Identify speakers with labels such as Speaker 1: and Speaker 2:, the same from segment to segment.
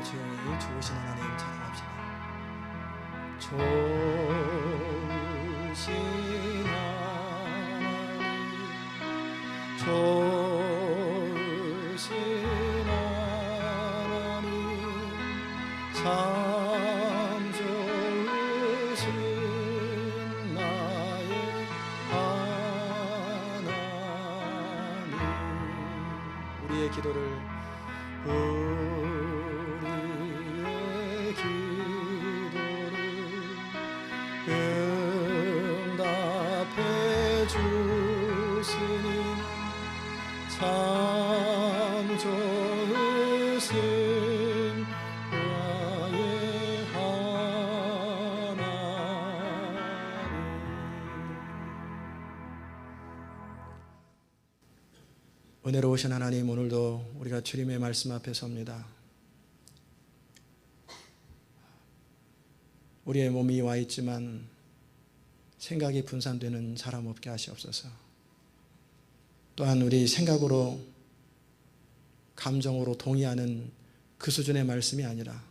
Speaker 1: 조용히 좋으신 하나님 찬양합시다. 좋으신 하나님, 좋으신 하나님, 참 좋으신 나의 하나님. 우리의 기도를 응답해 주시니 참 좋으신 나의 하나님. 은혜로우신 하나님, 오늘도 우리가 주님의 말씀 앞에 섭니다. 우리의 몸이 와 있지만 생각이 분산되는 사람 없게 하시옵소서. 또한 우리 생각으로 감정으로 동의하는 그 수준의 말씀이 아니라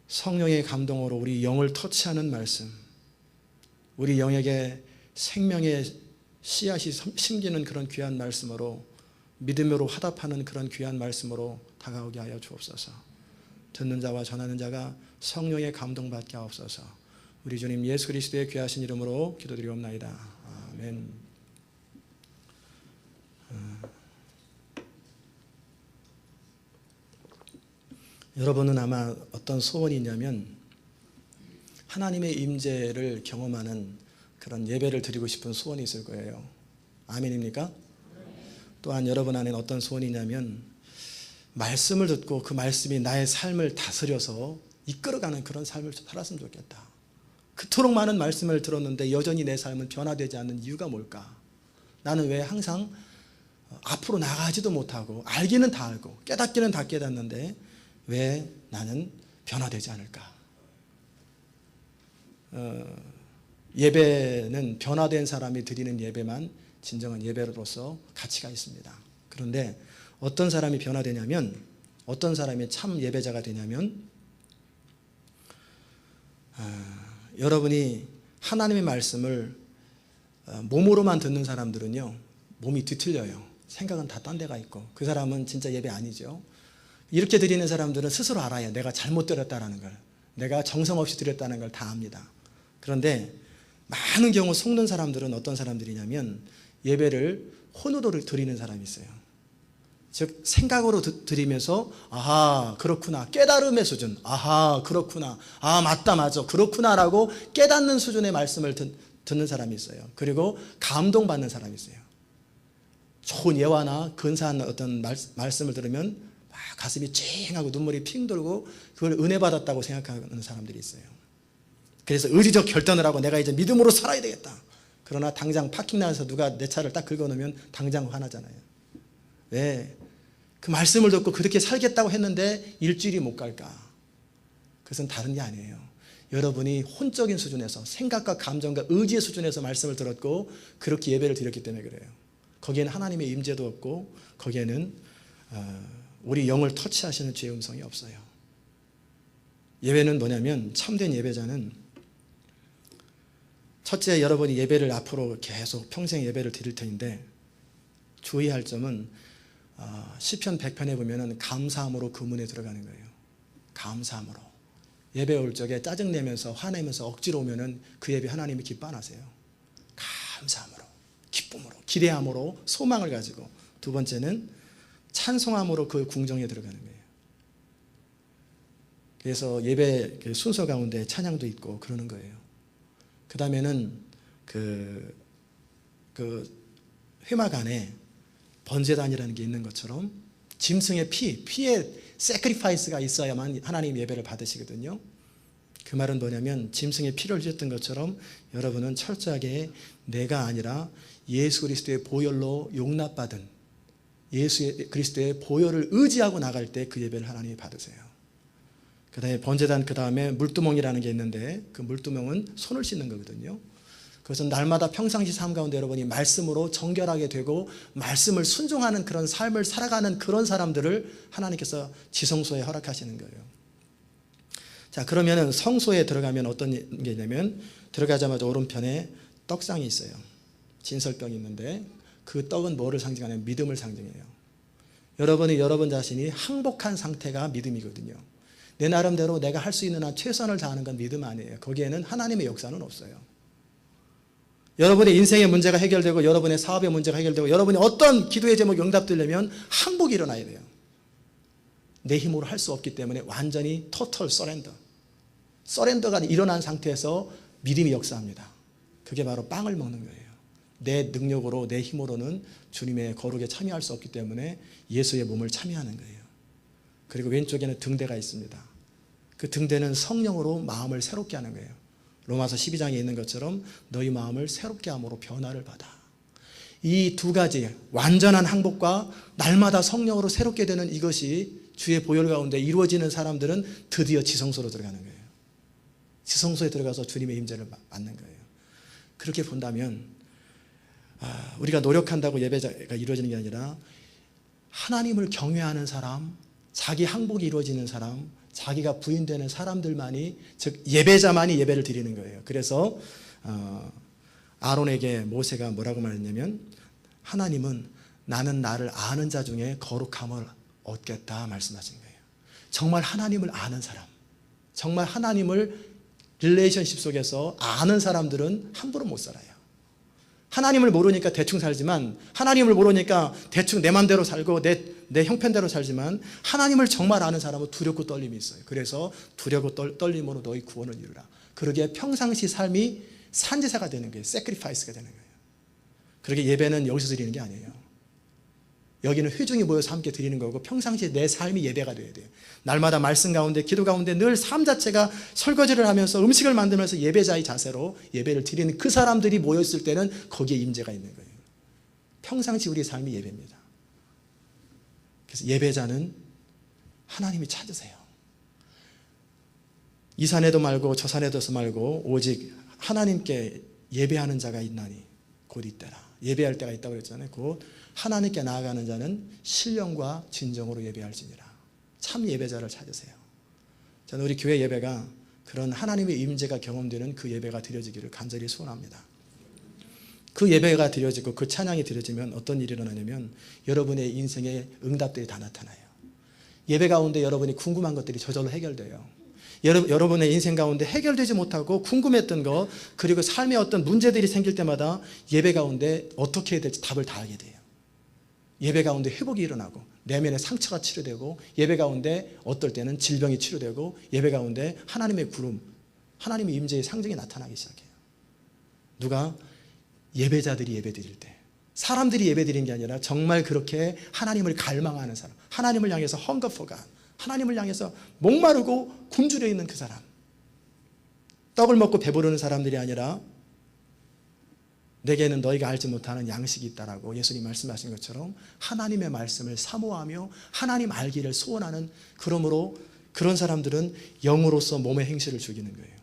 Speaker 1: 성령의 감동으로 우리 영을 터치하는 말씀, 우리 영에게 생명의 씨앗이 심기는 그런 귀한 말씀으로, 믿음으로 화답하는 그런 귀한 말씀으로 다가오게 하여 주옵소서. 듣는 자와 전하는 자가 성령의 감동받게 하옵소서. 우리 주님 예수 그리스도의 귀하신 이름으로 기도드리옵나이다. 아멘. 여러분은 아마 어떤 소원이 있냐면 하나님의 임재를 경험하는 그런 예배를 드리고 싶은 소원이 있을 거예요. 아멘입니까? 또한 여러분 안에는 어떤 소원이 있냐면 말씀을 듣고 그 말씀이 나의 삶을 다스려서 이끌어가는 그런 삶을 살았으면 좋겠다. 그토록 많은 말씀을 들었는데 여전히 내 삶은 변화되지 않는 이유가 뭘까? 나는 왜 항상 앞으로 나가지도 못하고 알기는 다 알고 깨닫기는 다 깨닫는데 왜 나는 변화되지 않을까? 예배는 변화된 사람이 드리는 예배만 진정한 예배로서 가치가 있습니다. 그런데 어떤 사람이 변화되냐면, 어떤 사람이 참 예배자가 되냐면, 여러분이 하나님의 말씀을 몸으로만 듣는 사람들은요, 몸이 뒤틀려요. 생각은 다 딴 데가 있고 그 사람은 진짜 예배 아니죠. 이렇게 드리는 사람들은 스스로 알아요. 내가 잘못 드렸다는 걸, 내가 정성 없이 드렸다는 걸 다 압니다. 그런데 많은 경우 속는 사람들은 어떤 사람들이냐면 예배를 혼으로 드리는 사람이 있어요. 즉 생각으로 드리면서 아하 그렇구나, 깨달음의 수준, 아하 그렇구나, 아 맞다 맞아 그렇구나라고 깨닫는 수준의 말씀을 듣는 사람이 있어요. 그리고 감동받는 사람이 있어요. 좋은 예화나 근사한 어떤 말씀을 들으면 막 가슴이 찡하고 눈물이 핑 돌고 그걸 은혜 받았다고 생각하는 사람들이 있어요. 그래서 의지적 결단을 하고 내가 이제 믿음으로 살아야 되겠다. 그러나 당장 파킹란에서 누가 내 차를 딱 긁어놓으면 당장 화나잖아요. 왜? 그 말씀을 듣고 그렇게 살겠다고 했는데 일주일이 못 갈까? 그것은 다른 게 아니에요. 여러분이 혼적인 수준에서 생각과 감정과 의지의 수준에서 말씀을 들었고 그렇게 예배를 드렸기 때문에 그래요. 거기에는 하나님의 임재도 없고 거기에는 우리 영을 터치하시는 주의 음성이 없어요. 예배는 뭐냐면 참된 예배자는 첫째, 여러분이 예배를 앞으로 계속 평생 예배를 드릴 텐데 주의할 점은 시편 100편에 보면은 감사함으로 그 문에 들어가는 거예요. 감사함으로. 예배 올 적에 짜증내면서 화내면서 억지로 오면은 그 예배 하나님이 기뻐 안 하세요. 감사함으로, 기쁨으로, 기대함으로, 소망을 가지고. 두 번째는 찬송함으로 그 궁정에 들어가는 거예요. 그래서 예배 순서 가운데 찬양도 있고 그러는 거예요. 그 다음에는 그 회막 안에 번제단이라는 게 있는 것처럼 짐승의 피의 세크리파이스가 있어야만 하나님 예배를 받으시거든요. 그 말은 뭐냐면 짐승의 피를 흘렸던 것처럼 여러분은 철저하게 내가 아니라 예수 그리스도의 보혈로 용납받은 예수 그리스도의 보혈을 의지하고 나갈 때 그 예배를 하나님이 받으세요. 그 다음에 번제단, 그 다음에 물두멍이라는 게 있는데 그 물두멍은 손을 씻는 거거든요. 그것은 날마다 평상시 삶 가운데 여러분이 말씀으로 정결하게 되고 말씀을 순종하는 그런 삶을 살아가는 그런 사람들을 하나님께서 지성소에 허락하시는 거예요. 자, 그러면은 성소에 들어가면 어떤 게 있냐면 들어가자마자 오른편에 떡상이 있어요. 진설병이 있는데 그 떡은 뭐를 상징하냐면 믿음을 상징해요. 여러분이 여러분 자신이 항복한 상태가 믿음이거든요. 내 나름대로 내가 할 수 있는 한 최선을 다하는 건 믿음 아니에요. 거기에는 하나님의 역사는 없어요. 여러분의 인생의 문제가 해결되고 여러분의 사업의 문제가 해결되고 여러분이 어떤 기도의 제목이 응답되려면 항복이 일어나야 돼요. 내 힘으로 할 수 없기 때문에 완전히 토탈 서렌더가 일어난 상태에서 믿음이 역사합니다. 그게 바로 빵을 먹는 거예요. 내 능력으로 내 힘으로는 주님의 거룩에 참여할 수 없기 때문에 예수의 몸을 참여하는 거예요. 그리고 왼쪽에는 등대가 있습니다. 그 등대는 성령으로 마음을 새롭게 하는 거예요. 로마서 12장에 있는 것처럼 너희 마음을 새롭게 함으로 변화를 받아. 이 두 가지 완전한 항복과 날마다 성령으로 새롭게 되는 이것이 주의 보혈 가운데 이루어지는 사람들은 드디어 지성소로 들어가는 거예요. 지성소에 들어가서 주님의 임재를 받는 거예요. 그렇게 본다면 우리가 노력한다고 예배가 이루어지는 게 아니라 하나님을 경외하는 사람, 자기 항복이 이루어지는 사람, 자기가 부인되는 사람들만이, 즉 예배자만이 예배를 드리는 거예요. 그래서 아론에게 모세가 뭐라고 말했냐면 하나님은 나는 나를 아는 자 중에 거룩함을 얻겠다 말씀하신 거예요. 정말 하나님을 아는 사람, 정말 하나님을 릴레이션십 속에서 아는 사람들은 함부로 못 살아요. 하나님을 모르니까 대충 살지만, 하나님을 모르니까 대충 내 맘대로 살고 내 형편대로 살지만, 하나님을 정말 아는 사람은 두렵고 떨림이 있어요. 그래서 두렵고 떨림으로 너희 구원을 이루라. 그러기에 평상시 삶이 산제사가 되는 거예요. 세크리파이스가 되는 거예요. 그러게 예배는 여기서 드리는 게 아니에요. 여기는 회중이 모여서 함께 드리는 거고 평상시에 내 삶이 예배가 돼야 돼요. 날마다 말씀 가운데, 기도 가운데 늘 삶 자체가 설거지를 하면서 음식을 만들면서 예배자의 자세로 예배를 드리는 그 사람들이 모였을 때는 거기에 임재가 있는 거예요. 평상시 우리의 삶이 예배입니다. 그래서 예배자는 하나님이 찾으세요. 이 산에도 말고 저 산에도 말고 오직 하나님께 예배하는 자가 있나니 곧 이때라. 예배할 때가 있다고 그랬잖아요. 곧 하나님께 나아가는 자는 신령과 진정으로 예배할지니라. 참 예배자를 찾으세요. 저는 우리 교회 예배가 그런 하나님의 임재가 경험되는 그 예배가 드려지기를 간절히 소원합니다. 그 예배가 드려지고 그 찬양이 드려지면 어떤 일이 일어나냐면 여러분의 인생의 응답들이 다 나타나요. 예배 가운데 여러분이 궁금한 것들이 저절로 해결돼요. 여러분의 인생 가운데 해결되지 못하고 궁금했던 것, 그리고 삶에 어떤 문제들이 생길 때마다 예배 가운데 어떻게 해야 될지 답을 다 알게 돼요. 예배 가운데 회복이 일어나고 내면의 상처가 치료되고 예배 가운데 어떨 때는 질병이 치료되고 예배 가운데 하나님의 구름, 하나님의 임재의 상징이 나타나기 시작해요. 누가? 예배자들이 예배 드릴 때, 사람들이 예배 드리는 게 아니라 정말 그렇게 하나님을 갈망하는 사람, 하나님을 향해서 hunger for God, 하나님을 향해서 목마르고 굶주려 있는 그 사람, 떡을 먹고 배부르는 사람들이 아니라 내게는 너희가 알지 못하는 양식이 있다라고 예수님 말씀하신 것처럼 하나님의 말씀을 사모하며 하나님 알기를 소원하는, 그러므로 그런 사람들은 영으로서 몸의 행실을 죽이는 거예요.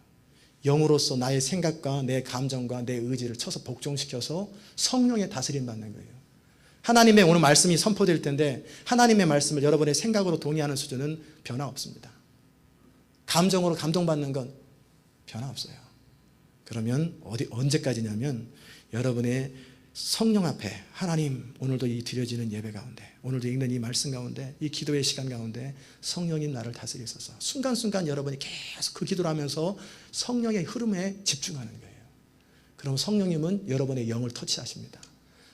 Speaker 1: 영으로서 나의 생각과 내 감정과 내 의지를 쳐서 복종시켜서 성령의 다스림 받는 거예요. 하나님의 오늘 말씀이 선포될 텐데 하나님의 말씀을 여러분의 생각으로 동의하는 수준은 변화 없습니다. 감정으로 감동받는 건 변화 없어요. 그러면 언제까지냐면 여러분의 성령 앞에 하나님, 오늘도 이 드려지는 예배 가운데, 오늘도 읽는 이 말씀 가운데, 이 기도의 시간 가운데 성령님 나를 다스리소서. 순간순간 여러분이 계속 그 기도를 하면서 성령의 흐름에 집중하는 거예요. 그럼 성령님은 여러분의 영을 터치하십니다.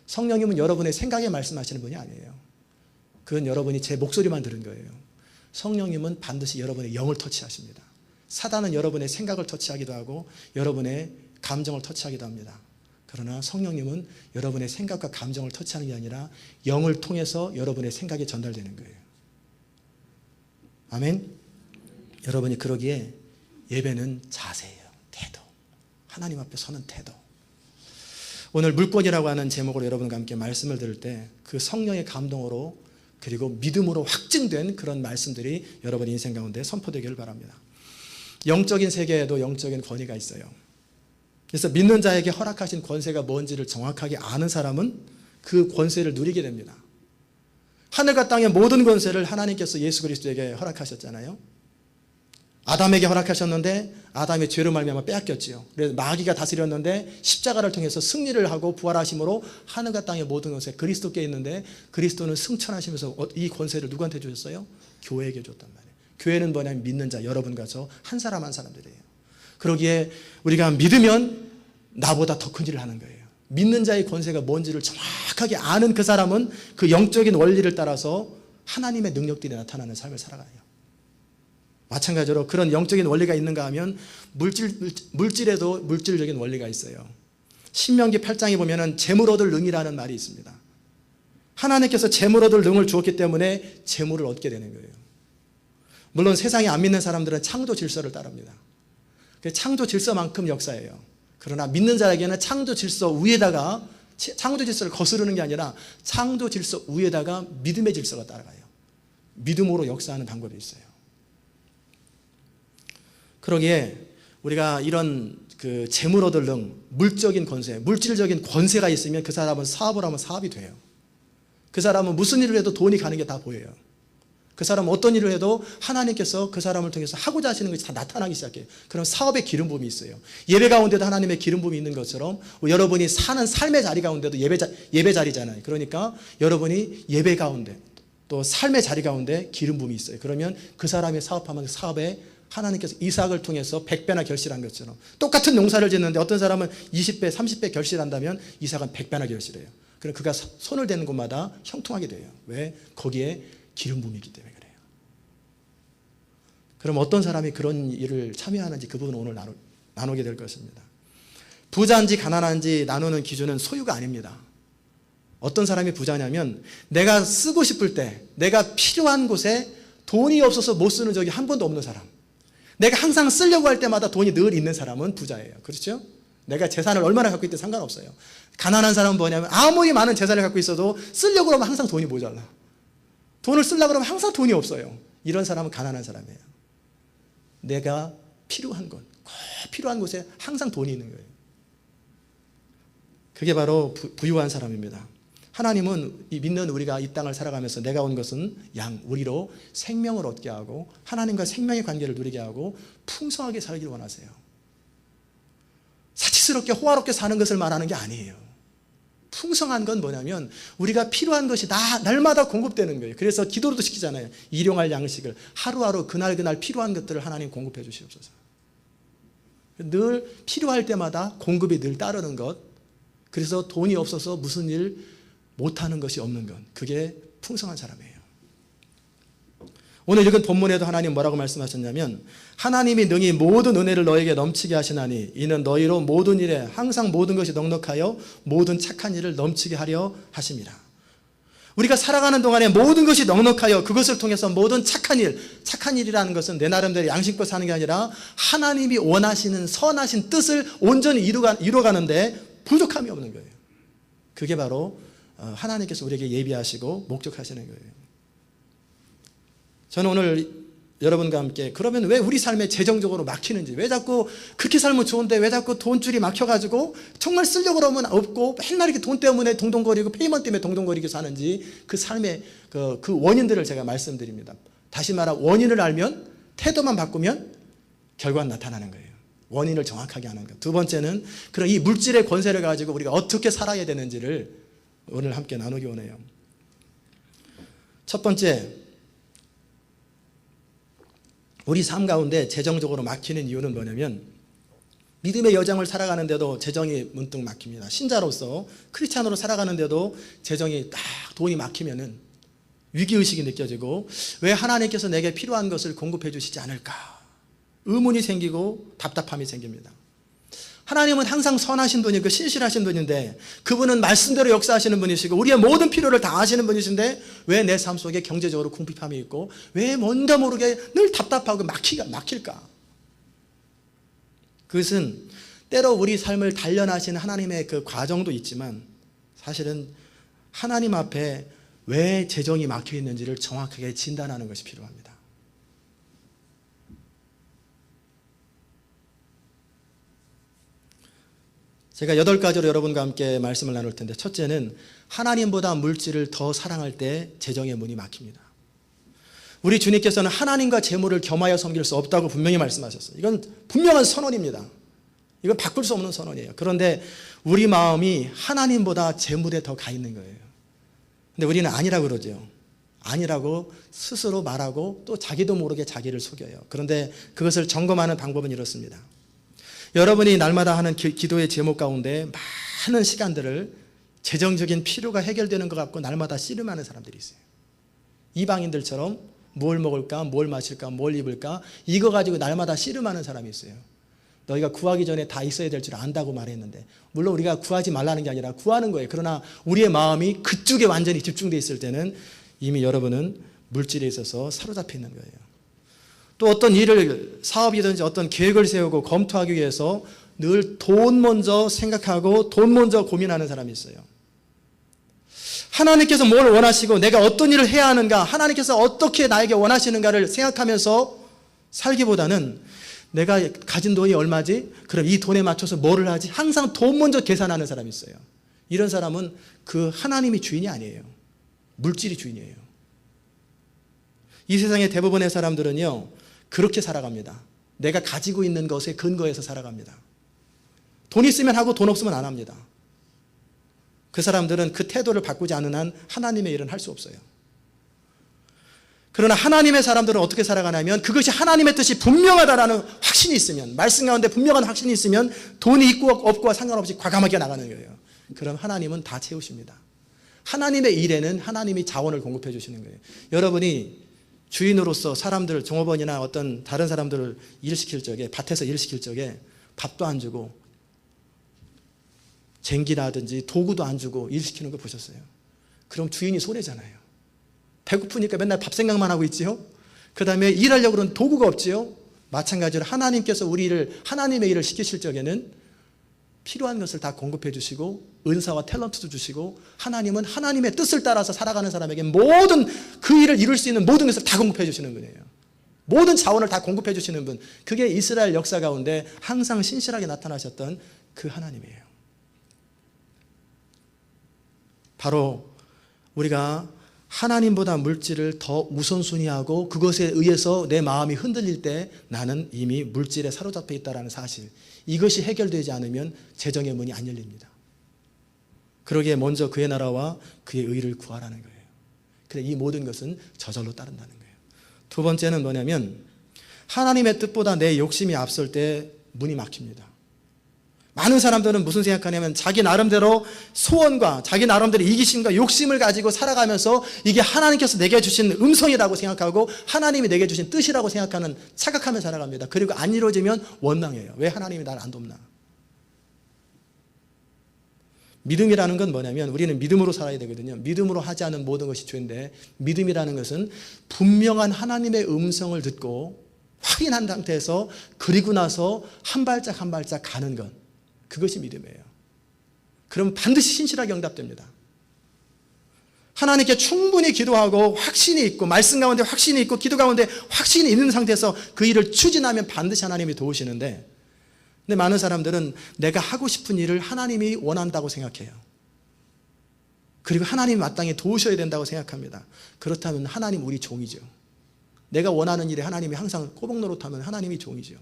Speaker 1: 성령님은 여러분의 생각에 말씀하시는 분이 아니에요. 그건 여러분이 제 목소리만 들은 거예요. 성령님은 반드시 여러분의 영을 터치하십니다. 사단은 여러분의 생각을 터치하기도 하고 여러분의 감정을 터치하기도 합니다. 그러나 성령님은 여러분의 생각과 감정을 터치하는 게 아니라 영을 통해서 여러분의 생각에 전달되는 거예요. 아멘? 여러분이 그러기에 예배는 자세예요. 태도. 하나님 앞에 서는 태도. 오늘 물권이라고 하는 제목으로 여러분과 함께 말씀을 들을 때 그 성령의 감동으로 그리고 믿음으로 확증된 그런 말씀들이 여러분 인생 가운데 선포되기를 바랍니다. 영적인 세계에도 영적인 권위가 있어요. 그래서 믿는 자에게 허락하신 권세가 뭔지를 정확하게 아는 사람은 그 권세를 누리게 됩니다. 하늘과 땅의 모든 권세를 하나님께서 예수 그리스도에게 허락하셨잖아요. 아담에게 허락하셨는데 아담의 죄로 말미암아 빼앗겼지요. 그래서 마귀가 다스렸는데 십자가를 통해서 승리를 하고 부활하심으로 하늘과 땅의 모든 권세 그리스도께 있는데 그리스도는 승천하시면서 이 권세를 누구한테 주셨어요? 교회에게 줬단 말이에요. 교회는 뭐냐면 믿는 자 여러분과 저 한 사람 한 사람들이에요. 그러기에 우리가 믿으면 나보다 더 큰 일을 하는 거예요. 믿는 자의 권세가 뭔지를 정확하게 아는 그 사람은 그 영적인 원리를 따라서 하나님의 능력들이 나타나는 삶을 살아가요. 마찬가지로 그런 영적인 원리가 있는가 하면 물질에도 물질적인 원리가 있어요. 신명기 8장에 보면은 재물 얻을 능이라는 말이 있습니다. 하나님께서 재물 얻을 능을 주었기 때문에 재물을 얻게 되는 거예요. 물론 세상에 안 믿는 사람들은 창조 질서를 따릅니다. 창조 질서만큼 역사예요. 그러나 믿는 자에게는 창조 질서 위에다가 창조 질서를 거스르는 게 아니라 창조 질서 위에다가 믿음의 질서가 따라가요. 믿음으로 역사하는 방법이 있어요. 그러기에 우리가 이런 그 재물 얻을 능, 물적인 권세, 물질적인 권세가 있으면 그 사람은 사업을 하면 사업이 돼요. 그 사람은 무슨 일을 해도 돈이 가는 게 다 보여요. 그 사람은 어떤 일을 해도 하나님께서 그 사람을 통해서 하고자 하시는 것이 다 나타나기 시작해요. 그럼 사업의 기름 부음이 있어요. 예배 가운데도 하나님의 기름 부음이 있는 것처럼 여러분이 사는 삶의 자리 가운데도 예배 자리잖아요. 그러니까 여러분이 예배 가운데 또 삶의 자리 가운데 기름 부음이 있어요. 그러면 그 사람이 사업하면 사업에 하나님께서 이삭을 통해서 100배나 결실한 것처럼 똑같은 농사를 짓는데 어떤 사람은 20배, 30배 결실한다면 이삭은 100배나 결실해요. 그럼 그가 손을 대는 곳마다 형통하게 돼요. 왜? 거기에 기름 부음이 있기 때문에 그래요. 그럼 어떤 사람이 그런 일을 참여하는지 그 부분을 오늘 나누게 될 것입니다. 부자인지 가난한지 나누는 기준은 소유가 아닙니다. 어떤 사람이 부자냐면 내가 쓰고 싶을 때 내가 필요한 곳에 돈이 없어서 못 쓰는 적이 한 번도 없는 사람, 내가 항상 쓰려고 할 때마다 돈이 늘 있는 사람은 부자예요. 그렇죠? 내가 재산을 얼마나 갖고 있든 상관없어요. 가난한 사람은 뭐냐면 아무리 많은 재산을 갖고 있어도 쓰려고 하면 항상 돈이 모자라. 돈을 쓰려고 하면 항상 돈이 없어요. 이런 사람은 가난한 사람이에요. 내가 필요한 것, 꼭 필요한 곳에 항상 돈이 있는 거예요. 그게 바로 부유한 사람입니다. 하나님은 믿는 우리가 이 땅을 살아가면서 내가 온 것은 우리로 생명을 얻게 하고 하나님과 생명의 관계를 누리게 하고 풍성하게 살기를 원하세요. 사치스럽게 호화롭게 사는 것을 말하는 게 아니에요. 풍성한 건 뭐냐면 우리가 필요한 것이 날마다 공급되는 거예요. 그래서 기도로도 시키잖아요. 일용할 양식을 하루하루 그날 필요한 것들을 하나님 공급해 주시옵소서. 늘 필요할 때마다 공급이 늘 따르는 것, 그래서 돈이 없어서 무슨 일 못하는 것이 없는 것, 그게 풍성한 사람이에요. 오늘 읽은 본문에도 하나님 뭐라고 말씀하셨냐면 하나님이 능히 모든 은혜를 너에게 넘치게 하시나니 이는 너희로 모든 일에 항상 모든 것이 넉넉하여 모든 착한 일을 넘치게 하려 하심이라. 우리가 살아가는 동안에 모든 것이 넉넉하여 그것을 통해서 모든 착한 일이라는 것은 내 나름대로 양식껏 사는 게 아니라 하나님이 원하시는 선하신 뜻을 온전히 이루어가는데 부족함이 없는 거예요. 그게 바로 하나님께서 우리에게 예비하시고 목적하시는 거예요. 저는 오늘 여러분과 함께 그러면 왜 우리 삶에 재정적으로 막히는지, 왜 자꾸 그렇게 살면 좋은데 왜 자꾸 돈줄이 막혀가지고 정말 쓰려고 그러면 없고 맨날 이렇게 돈 때문에 동동거리고 페이먼트 때문에 동동거리고 사는지 그 삶의 그 원인들을 제가 말씀드립니다. 다시 말하 원인을 알면 태도만 바꾸면 결과는 나타나는 거예요. 원인을 정확하게 하는 것. 두 번째는 그런 이 물질의 권세를 가지고 우리가 어떻게 살아야 되는지를 오늘 함께 나누기 원해요. 첫 번째, 우리 삶 가운데 재정적으로 막히는 이유는 뭐냐면 믿음의 여정을 살아가는데도 재정이 문득 막힙니다. 신자로서 크리스찬으로 살아가는데도 재정이 딱 돈이 막히면은 위기의식이 느껴지고 왜 하나님께서 내게 필요한 것을 공급해 주시지 않을까 의문이 생기고 답답함이 생깁니다. 하나님은 항상 선하신 분이고 신실하신 분인데 그분은 말씀대로 역사하시는 분이시고 우리의 모든 필요를 다 아시는 분이신데 왜 내 삶 속에 경제적으로 궁핍함이 있고 왜 뭔가 모르게 늘 답답하고 막힐까? 그것은 때로 우리 삶을 단련하시는 하나님의 그 과정도 있지만 사실은 하나님 앞에 왜 재정이 막혀 있는지를 정확하게 진단하는 것이 필요합니다. 제가 8가지로 여러분과 함께 말씀을 나눌 텐데, 첫째는 하나님보다 물질을 더 사랑할 때 재정의 문이 막힙니다. 우리 주님께서는 하나님과 재물을 겸하여 섬길 수 없다고 분명히 말씀하셨어요. 이건 분명한 선언입니다. 이건 바꿀 수 없는 선언이에요. 그런데 우리 마음이 하나님보다 재물에 더 가 있는 거예요. 근데 우리는 아니라고 그러죠. 아니라고 스스로 말하고 또 자기도 모르게 자기를 속여요. 그런데 그것을 점검하는 방법은 이렇습니다. 여러분이 날마다 하는 기도의 제목 가운데 많은 시간들을 재정적인 필요가 해결되는 것 같고 날마다 씨름하는 사람들이 있어요. 이방인들처럼 뭘 먹을까, 뭘 마실까, 뭘 입을까, 이거 가지고 날마다 씨름하는 사람이 있어요. 너희가 구하기 전에 다 있어야 될 줄 안다고 말했는데, 물론 우리가 구하지 말라는 게 아니라 구하는 거예요. 그러나 우리의 마음이 그쪽에 완전히 집중되어 있을 때는 이미 여러분은 물질에 있어서 사로잡혀 있는 거예요. 또 어떤 일을, 사업이든지 어떤 계획을 세우고 검토하기 위해서 늘 돈 먼저 생각하고 돈 먼저 고민하는 사람이 있어요. 하나님께서 뭘 원하시고 내가 어떤 일을 해야 하는가, 하나님께서 어떻게 나에게 원하시는가를 생각하면서 살기보다는 내가 가진 돈이 얼마지? 그럼 이 돈에 맞춰서 뭐를 하지? 항상 돈 먼저 계산하는 사람이 있어요. 이런 사람은 그 하나님이 주인이 아니에요. 물질이 주인이에요. 이 세상의 대부분의 사람들은요, 그렇게 살아갑니다. 내가 가지고 있는 것에 근거해서 살아갑니다. 돈 있으면 하고 돈 없으면 안 합니다. 그 사람들은 그 태도를 바꾸지 않는 한 하나님의 일은 할 수 없어요. 그러나 하나님의 사람들은 어떻게 살아가냐면 그것이 하나님의 뜻이 분명하다라는 확신이 있으면, 말씀 가운데 분명한 확신이 있으면 돈이 있고 없고와 상관없이 과감하게 나가는 거예요. 그럼 하나님은 다 채우십니다. 하나님의 일에는 하나님이 자원을 공급해 주시는 거예요. 여러분이 주인으로서 사람들, 종업원이나 어떤 다른 사람들을 일시킬 적에, 밭에서 일시킬 적에 밥도 안 주고 쟁기라든지 도구도 안 주고 일시키는 거 보셨어요? 그럼 주인이 손해잖아요. 배고프니까 맨날 밥 생각만 하고 있지요? 그 다음에 일하려고 그러는 도구가 없지요? 마찬가지로 하나님께서 하나님의 일을 시키실 적에는 필요한 것을 다 공급해 주시고 은사와 탤런트도 주시고, 하나님은 하나님의 뜻을 따라서 살아가는 사람에게 모든 그 일을 이룰 수 있는 모든 것을 다 공급해 주시는 분이에요. 모든 자원을 다 공급해 주시는 분, 그게 이스라엘 역사 가운데 항상 신실하게 나타나셨던 그 하나님이에요. 바로 우리가 하나님보다 물질을 더 우선순위하고 그것에 의해서 내 마음이 흔들릴 때 나는 이미 물질에 사로잡혀 있다는 사실, 이것이 해결되지 않으면 재정의 문이 안 열립니다. 그러기에 먼저 그의 나라와 그의 의를 구하라는 거예요. 그래, 이 모든 것은 저절로 따른다는 거예요. 두 번째는 뭐냐면 하나님의 뜻보다 내 욕심이 앞설 때 문이 막힙니다. 많은 사람들은 무슨 생각하냐면 자기 나름대로 소원과 자기 나름대로 이기심과 욕심을 가지고 살아가면서 이게 하나님께서 내게 주신 음성이라고 생각하고 하나님이 내게 주신 뜻이라고 생각하는, 착각하며 살아갑니다. 그리고 안 이루어지면 원망해요. 왜 하나님이 나를 안 돕나? 믿음이라는 건 뭐냐면 우리는 믿음으로 살아야 되거든요. 믿음으로 하지 않은 모든 것이 죄인데, 믿음이라는 것은 분명한 하나님의 음성을 듣고 확인한 상태에서 그리고 나서 한 발짝 한 발짝 가는 것, 그것이 믿음이에요. 그럼 반드시 신실하게 응답됩니다. 하나님께 충분히 기도하고 확신이 있고, 말씀 가운데 확신이 있고, 기도 가운데 확신이 있는 상태에서 그 일을 추진하면 반드시 하나님이 도우시는데, 근데 많은 사람들은 내가 하고 싶은 일을 하나님이 원한다고 생각해요. 그리고 하나님이 마땅히 도우셔야 된다고 생각합니다. 그렇다면 하나님 우리 종이죠. 내가 원하는 일에 하나님이 항상 꼬박 노릇하면 하나님이 종이죠.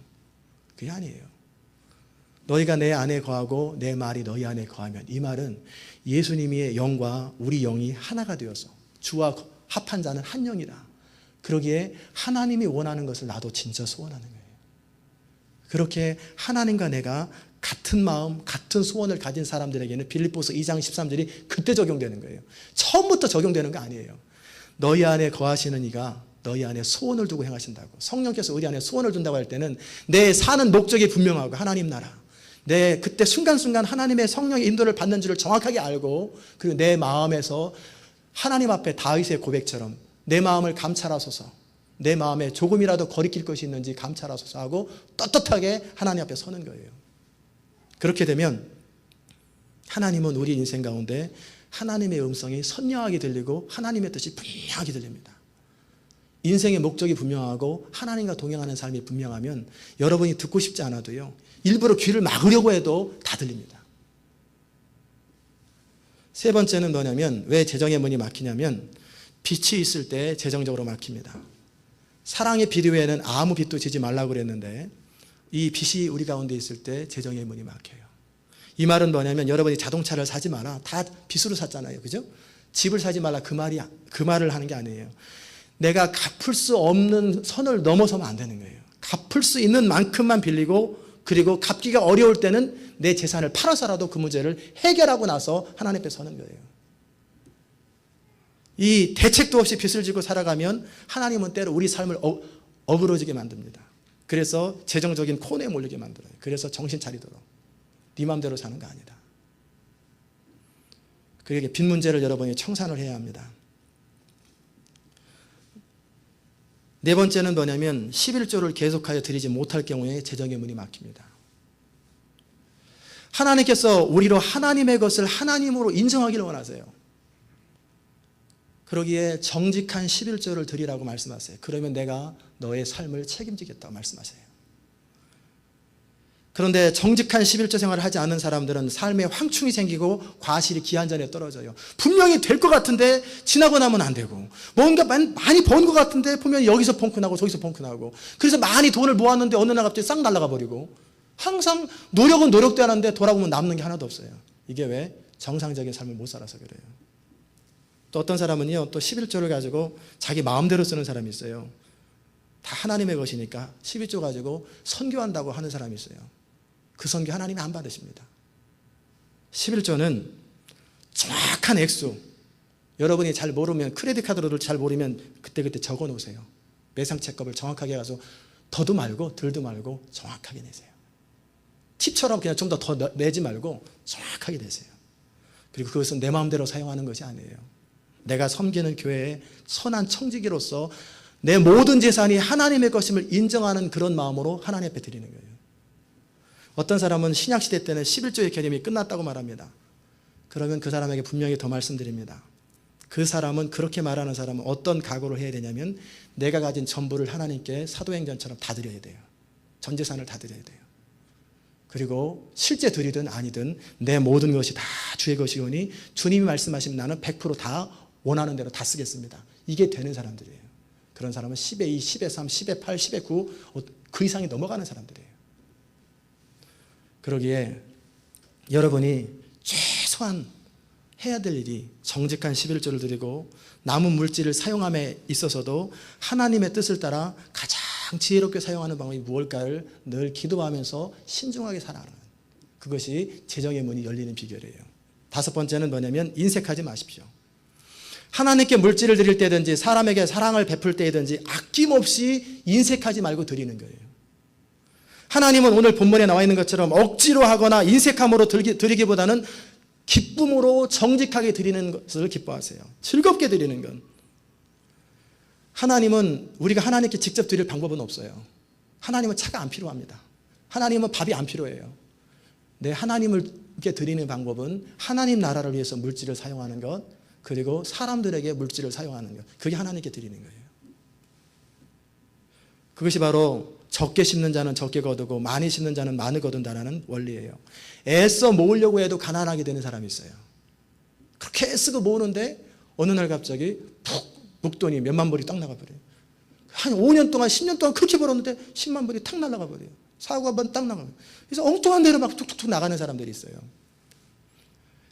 Speaker 1: 그게 아니에요. 너희가 내 안에 거하고 내 말이 너희 안에 거하면, 이 말은 예수님의 영과 우리 영이 하나가 되어서 주와 합한 자는 한 영이라. 그러기에 하나님이 원하는 것을 나도 진짜 소원하는 거예요. 그렇게 하나님과 내가 같은 마음, 같은 소원을 가진 사람들에게는 빌립보서 2장 13절이 그때 적용되는 거예요. 처음부터 적용되는 거 아니에요. 너희 안에 거하시는 이가 너희 안에 소원을 두고 행하신다고. 성령께서 우리 안에 소원을 둔다고 할 때는 내 사는 목적이 분명하고 하나님 나라, 내 그때 순간순간 하나님의 성령의 인도를 받는 줄을 정확하게 알고, 그리고 내 마음에서 하나님 앞에 다윗의 고백처럼 내 마음을 감찰하소서, 내 마음에 조금이라도 거리낄 것이 있는지 감찰하소서 하고 떳떳하게 하나님 앞에 서는 거예요. 그렇게 되면 하나님은 우리 인생 가운데 하나님의 음성이 선명하게 들리고 하나님의 뜻이 분명하게 들립니다. 인생의 목적이 분명하고 하나님과 동행하는 삶이 분명하면 여러분이 듣고 싶지 않아도요, 일부러 귀를 막으려고 해도 다 들립니다. 세 번째는 뭐냐면 왜 재정의 문이 막히냐면 빛이 있을 때 재정적으로 막힙니다. 사랑의 빛 외에는 아무 빛도 지지 말라고 그랬는데 이 빛이 우리 가운데 있을 때 재정의 문이 막혀요. 이 말은 뭐냐면 여러분이 자동차를 사지 마라. 다 빚으로 샀잖아요. 그죠? 집을 사지 말라 그 말을 하는 게 아니에요. 내가 갚을 수 없는 선을 넘어서면 안 되는 거예요. 갚을 수 있는 만큼만 빌리고 그리고 갚기가 어려울 때는 내 재산을 팔아서라도 그 문제를 해결하고 나서 하나님 앞에 서는 거예요. 이 대책도 없이 빚을 지고 살아가면 하나님은 때로 우리 삶을 어그러지게 만듭니다. 그래서 재정적인 코너에 몰리게 만들어요. 그래서 정신 차리도록 네 마음대로 사는 거 아니다. 그러게 빚 문제를 여러분이 청산을 해야 합니다. 네 번째는 뭐냐면 11조를 계속하여 드리지 못할 경우에 재정의 문이 막힙니다. 하나님께서 우리로 하나님의 것을 하나님으로 인정하기를 원하세요. 그러기에 정직한 11조를 드리라고 말씀하세요. 그러면 내가 너의 삶을 책임지겠다고 말씀하세요. 그런데 정직한 11조 생활을 하지 않는 사람들은 삶에 황충이 생기고 과실이 기한전에 떨어져요. 분명히 될 것 같은데 지나고 나면 안 되고 뭔가 많이 번 것 같은데 보면 여기서 펑크나고 저기서 펑크나고 그래서 많이 돈을 모았는데 어느 날 갑자기 싹 날아가 버리고 항상 노력은 노력도 하는데 돌아보면 남는 게 하나도 없어요. 이게 왜? 정상적인 삶을 못 살아서 그래요. 또 어떤 사람은요 또 11조를 가지고 자기 마음대로 쓰는 사람이 있어요. 다 하나님의 것이니까 11조 가지고 선교한다고 하는 사람이 있어요. 그 선교 하나님이 안 받으십니다. 11조는 정확한 액수, 여러분이 잘 모르면 크레딧 카드로도 잘 모르면 그때그때 적어 놓으세요. 매상 채권을 정확하게 가서 더도 말고 덜도 말고 정확하게 내세요. 팁처럼 그냥 좀 더 내지 말고 정확하게 내세요. 그리고 그것은 내 마음대로 사용하는 것이 아니에요. 내가 섬기는 교회의 선한 청지기로서 내 모든 재산이 하나님의 것임을 인정하는 그런 마음으로 하나님 앞에 드리는 거예요. 어떤 사람은 신약시대 때는 11조의 개념이 끝났다고 말합니다. 그러면 그 사람에게 분명히 더 말씀드립니다. 그 사람은 그렇게 말하는 사람은 어떤 각오를 해야 되냐면 내가 가진 전부를 하나님께 사도행전처럼 다 드려야 돼요. 전 재산을 다 드려야 돼요. 그리고 실제 드리든 아니든 내 모든 것이 다 주의 것이오니 주님이 말씀하시면 나는 100% 다 원하는 대로 다 쓰겠습니다. 이게 되는 사람들이에요. 그런 사람은 10에 2, 10에 3, 10에 8, 10에 9 그 이상이 넘어가는 사람들이에요. 그러기에 여러분이 최소한 해야 될 일이 정직한 11조를 드리고 남은 물질을 사용함에 있어서도 하나님의 뜻을 따라 가장 지혜롭게 사용하는 방법이 무엇일까를 늘 기도하면서 신중하게 살아가는 그것이 재정의 문이 열리는 비결이에요. 다섯 번째는 뭐냐면 인색하지 마십시오. 하나님께 물질을 드릴 때든지 사람에게 사랑을 베풀 때든지 아낌없이 인색하지 말고 드리는 거예요. 하나님은 오늘 본문에 나와 있는 것처럼 억지로 하거나 인색함으로 드리기보다는 기쁨으로 정직하게 드리는 것을 기뻐하세요. 즐겁게 드리는 건. 하나님은 우리가 하나님께 직접 드릴 방법은 없어요. 하나님은 차가 안 필요합니다. 하나님은 밥이 안 필요해요. 내 하나님께 드리는 방법은 하나님 나라를 위해서 물질을 사용하는 것 그리고 사람들에게 물질을 사용하는 것 그게 하나님께 드리는 거예요. 그것이 바로 적게 심는 자는 적게 거두고 많이 심는 자는 많이 거둔다라는 원리예요. 애써 모으려고 해도 가난하게 되는 사람이 있어요. 그렇게 애쓰고 모으는데 어느 날 갑자기 푹 묵돈이 몇만 불이 딱 나가버려요. 한 5년 동안 10년 동안 그렇게 벌었는데 10만 불이 탁 날아가 버려요. 사고 한번 딱 나가요. 그래서 엉뚱한 데로 막 툭툭툭 나가는 사람들이 있어요.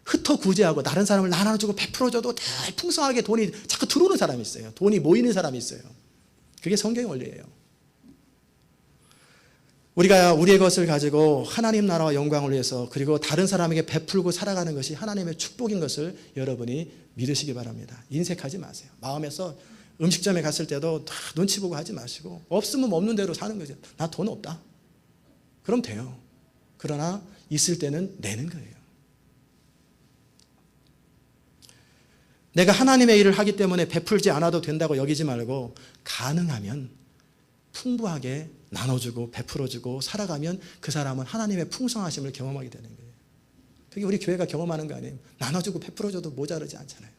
Speaker 1: 흩어 구제하고 다른 사람을 나눠주고 베풀어줘도 늘 풍성하게 돈이 자꾸 들어오는 사람이 있어요. 돈이 모이는 사람이 있어요. 그게 성경의 원리예요. 우리가 우리의 것을 가지고 하나님 나라와 영광을 위해서 그리고 다른 사람에게 베풀고 살아가는 것이 하나님의 축복인 것을 여러분이 믿으시기 바랍니다. 인색하지 마세요. 마음에서 음식점에 갔을 때도 다 눈치 보고 하지 마시고 없으면 없는 대로 사는 거죠. 나 돈 없다. 그럼 돼요. 그러나 있을 때는 내는 거예요. 내가 하나님의 일을 하기 때문에 베풀지 않아도 된다고 여기지 말고 가능하면 풍부하게 나눠주고 베풀어주고 살아가면 그 사람은 하나님의 풍성하심을 경험하게 되는 거예요. 그게 우리 교회가 경험하는 거 아니에요. 나눠주고 베풀어줘도 모자르지 않잖아요.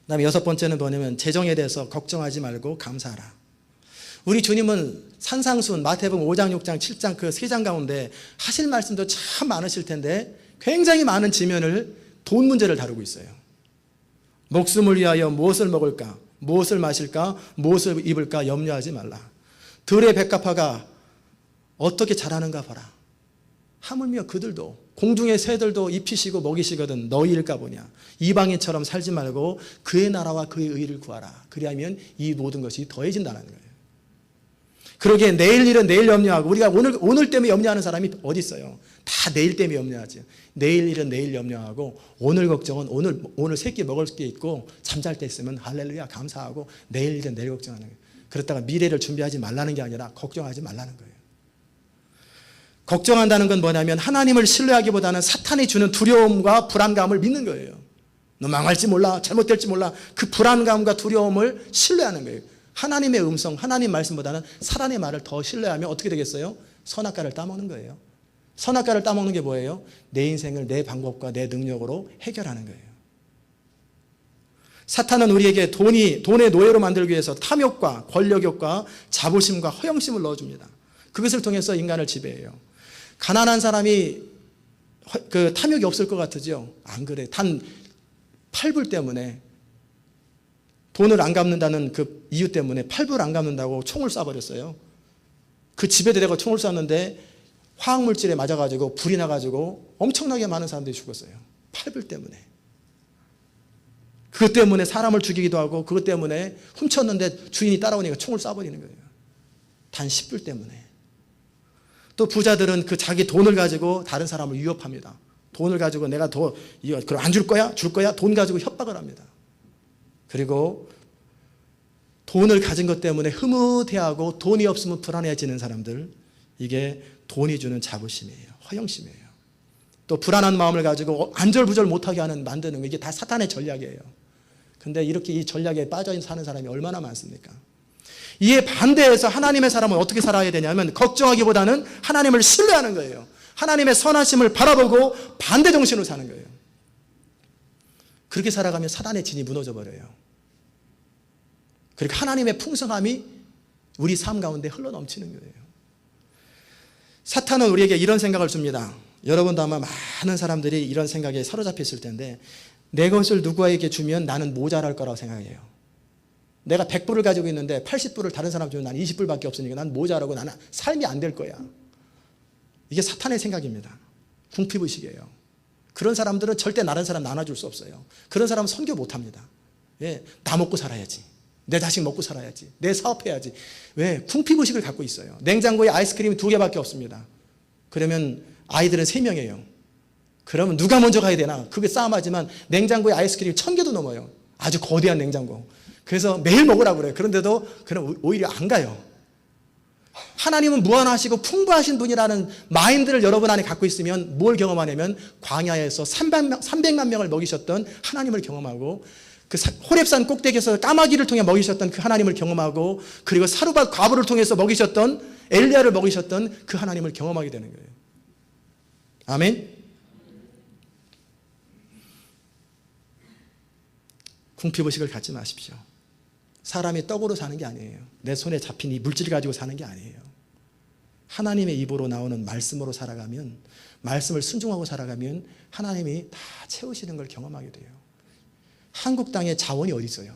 Speaker 1: 그 다음에 여섯 번째는 뭐냐면 재정에 대해서 걱정하지 말고 감사하라. 우리 주님은 산상순 마태복음 5장 6장 7장 그 세 장 가운데 하실 말씀도 참 많으실 텐데 굉장히 많은 지면을 돈 문제를 다루고 있어요. 목숨을 위하여 무엇을 먹을까, 무엇을 마실까, 무엇을 입을까 염려하지 말라. 들의 백합화가 어떻게 자라는가 봐라. 하물며 그들도 공중의 새들도 입히시고 먹이시거든 너희일까 보냐. 이방인처럼 살지 말고 그의 나라와 그의 의를 구하라. 그리하면 이 모든 것이 더해진다는 거예요. 그러기에 내일 일은 내일 염려하고, 우리가 오늘 때문에 염려하는 사람이 어디 있어요? 다 내일 때문에 염려하죠. 내일 일은 내일 염려하고, 오늘 걱정은 오늘 새끼 먹을 게 있고, 잠잘 때 있으면 할렐루야 감사하고, 내일 일은 내일 걱정하는 거예요. 그렇다가 미래를 준비하지 말라는 게 아니라 걱정하지 말라는 거예요. 걱정한다는 건 뭐냐면 하나님을 신뢰하기보다는 사탄이 주는 두려움과 불안감을 믿는 거예요. 너 망할지 몰라, 잘못될지 몰라, 그 불안감과 두려움을 신뢰하는 거예요. 하나님의 음성, 하나님 말씀보다는 사람의 말을 더 신뢰하면 어떻게 되겠어요? 선악과를 따먹는 거예요. 선악과를 따먹는 게 뭐예요? 내 인생을 내 방법과 내 능력으로 해결하는 거예요. 사탄은 우리에게 돈의 노예로 만들기 위해서 탐욕과 권력욕과 자부심과 허영심을 넣어줍니다. 그것을 통해서 인간을 지배해요. 가난한 사람이 그 탐욕이 없을 것 같으죠? 안 그래. 단 8불 때문에, 돈을 안 갚는다는 그 이유 때문에 8불 안 갚는다고 총을 쏴버렸어요. 그 집에 대고 총을 쐈는데 화학물질에 맞아가지고 불이 나가지고 엄청나게 많은 사람들이 죽었어요. 8불 때문에. 그것 때문에 사람을 죽이기도 하고, 그것 때문에 훔쳤는데 주인이 따라오니까 총을 쏴버리는 거예요. 단 10불 때문에. 또 부자들은 그 자기 돈을 가지고 다른 사람을 위협합니다. 돈을 가지고 내가 더 그럼 안 줄 거야? 줄 거야? 돈 가지고 협박을 합니다. 그리고 돈을 가진 것 때문에 흐뭇해하고 돈이 없으면 불안해지는 사람들, 이게 돈이 주는 자부심이에요. 허영심이에요. 또 불안한 마음을 가지고 안절부절 못하게 만드는 거, 이게 다 사탄의 전략이에요. 근데 이렇게 이 전략에 빠져 사는 사람이 얼마나 많습니까? 이에 반대해서 하나님의 사람은 어떻게 살아야 되냐면 걱정하기보다는 하나님을 신뢰하는 거예요. 하나님의 선하심을 바라보고 반대 정신으로 사는 거예요. 그렇게 살아가면 사단의 진이 무너져 버려요. 그러니까 하나님의 풍성함이 우리 삶 가운데 흘러넘치는 거예요. 사탄은 우리에게 이런 생각을 줍니다. 여러분도 아마 많은 사람들이 이런 생각에 사로잡혀 있을 텐데, 내 것을 누구에게 주면 나는 모자랄 거라고 생각해요. 내가 100불을 가지고 있는데 80불을 다른 사람 주면 나는 20불밖에 없으니까 난 모자라고, 나는 삶이 안 될 거야. 이게 사탄의 생각입니다. 궁핍의식이에요. 그런 사람들은 절대 다른 사람 나눠줄 수 없어요. 그런 사람은 선교 못합니다. 왜? 나 먹고 살아야지. 내 자식 먹고 살아야지. 내 사업해야지. 왜? 궁핍의식을 갖고 있어요. 냉장고에 아이스크림이 2개밖에 없습니다. 그러면 아이들은 3명이에요. 그러면 누가 먼저 가야 되나? 그게 싸움하지만 냉장고에 아이스크림이 1000개도 넘어요. 아주 거대한 냉장고. 그래서 매일 먹으라고 그래요. 그런데도 그럼 오히려 안 가요. 하나님은 무한하시고 풍부하신 분이라는 마인드를 여러분 안에 갖고 있으면 뭘 경험하냐면, 광야에서 300만 명을 먹이셨던 하나님을 경험하고, 그 호렙산 꼭대기에서 까마귀를 통해 먹이셨던 그 하나님을 경험하고, 그리고 사르밧 과부를 통해서 먹이셨던, 엘리야를 먹이셨던 그 하나님을 경험하게 되는 거예요. 아멘. 궁핍의식을 갖지 마십시오. 사람이 떡으로 사는 게 아니에요. 내 손에 잡힌 이 물질 가지고 사는 게 아니에요. 하나님의 입으로 나오는 말씀으로 살아가면, 말씀을 순종하고 살아가면 하나님이 다 채우시는 걸 경험하게 돼요. 한국 땅에 자원이 어디 있어요?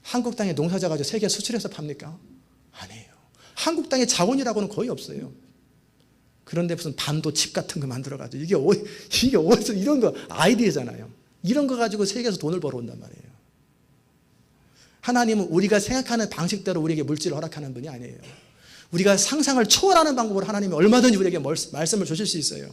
Speaker 1: 한국 땅에 농사져 가지고 세계 수출해서 팝니까? 아니에요. 한국 땅에 자원이라고는 거의 없어요. 그런데 무슨 반도칩 같은 거 만들어 가지고 이게 어디서, 이런 거 아이디어잖아요. 이런 거 가지고 세계에서 돈을 벌어온단 말이에요. 하나님은 우리가 생각하는 방식대로 우리에게 물질을 허락하는 분이 아니에요. 우리가 상상을 초월하는 방법으로 하나님이 얼마든지 우리에게 말씀을 주실 수 있어요.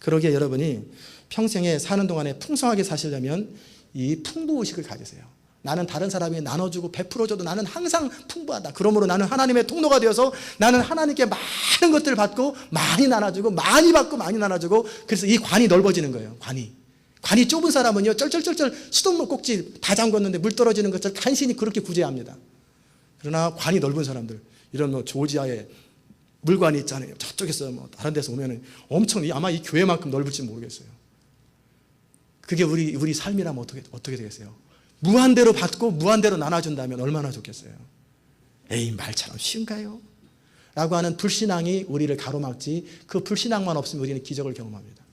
Speaker 1: 그러기에 여러분이 평생에 사는 동안에 풍성하게 사시려면 이 풍부의식을 가지세요. 나는 다른 사람이 나눠주고 베풀어줘도 나는 항상 풍부하다. 그러므로 나는 하나님의 통로가 되어서 나는 하나님께 많은 것들을 받고 많이 나눠주고, 많이 받고 많이 나눠주고, 그래서 이 관이 넓어지는 거예요. 관이 좁은 사람은요, 쩔쩔쩔쩔 수돗물 꼭지 다 잠궜는데 물 떨어지는 것처럼 간신히 그렇게 구제합니다. 그러나 관이 넓은 사람들, 이런 뭐 조지아에 물관이 있잖아요. 저쪽에서 뭐 다른 데서 오면은 엄청, 아마 이 교회만큼 넓을지 모르겠어요. 그게 우리 삶이라면 어떻게 되겠어요? 무한대로 받고 무한대로 나눠준다면 얼마나 좋겠어요? 에이, 말처럼 쉬운가요? 라고 하는 불신앙이 우리를 가로막지, 그 불신앙만 없으면 우리는 기적을 경험합니다.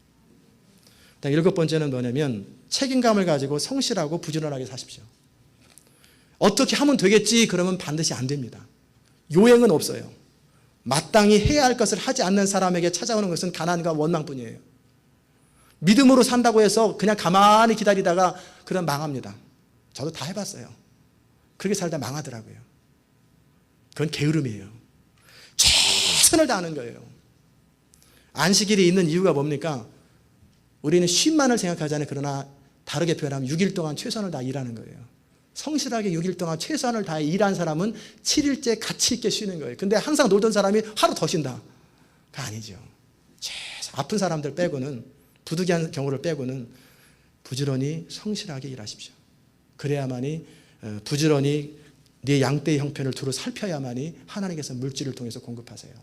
Speaker 1: 일곱 번째는 뭐냐면 책임감을 가지고 성실하고 부지런하게 사십시오. 어떻게 하면 되겠지 그러면 반드시 안 됩니다. 요행은 없어요. 마땅히 해야 할 것을 하지 않는 사람에게 찾아오는 것은 가난과 원망뿐이에요. 믿음으로 산다고 해서 그냥 가만히 기다리다가 그럼 망합니다. 저도 다 해봤어요. 그렇게 살다 망하더라고요. 그건 게으름이에요. 최선을 다하는 거예요. 안식일이 있는 이유가 뭡니까? 우리는 쉼만을 생각하잖아요. 그러나 다르게 표현하면 6일 동안 최선을 다해 일하는 거예요. 성실하게 6일 동안 최선을 다해 일한 사람은 7일째 가치 있게 쉬는 거예요. 근데 항상 놀던 사람이 하루 더 쉰다. 그거 아니죠. 아픈 사람들 빼고는, 부득이한 경우를 빼고는 부지런히 성실하게 일하십시오. 그래야만이 부지런히 네 양떼의 형편을 두루 살펴야만이 하나님께서 물질을 통해서 공급하세요.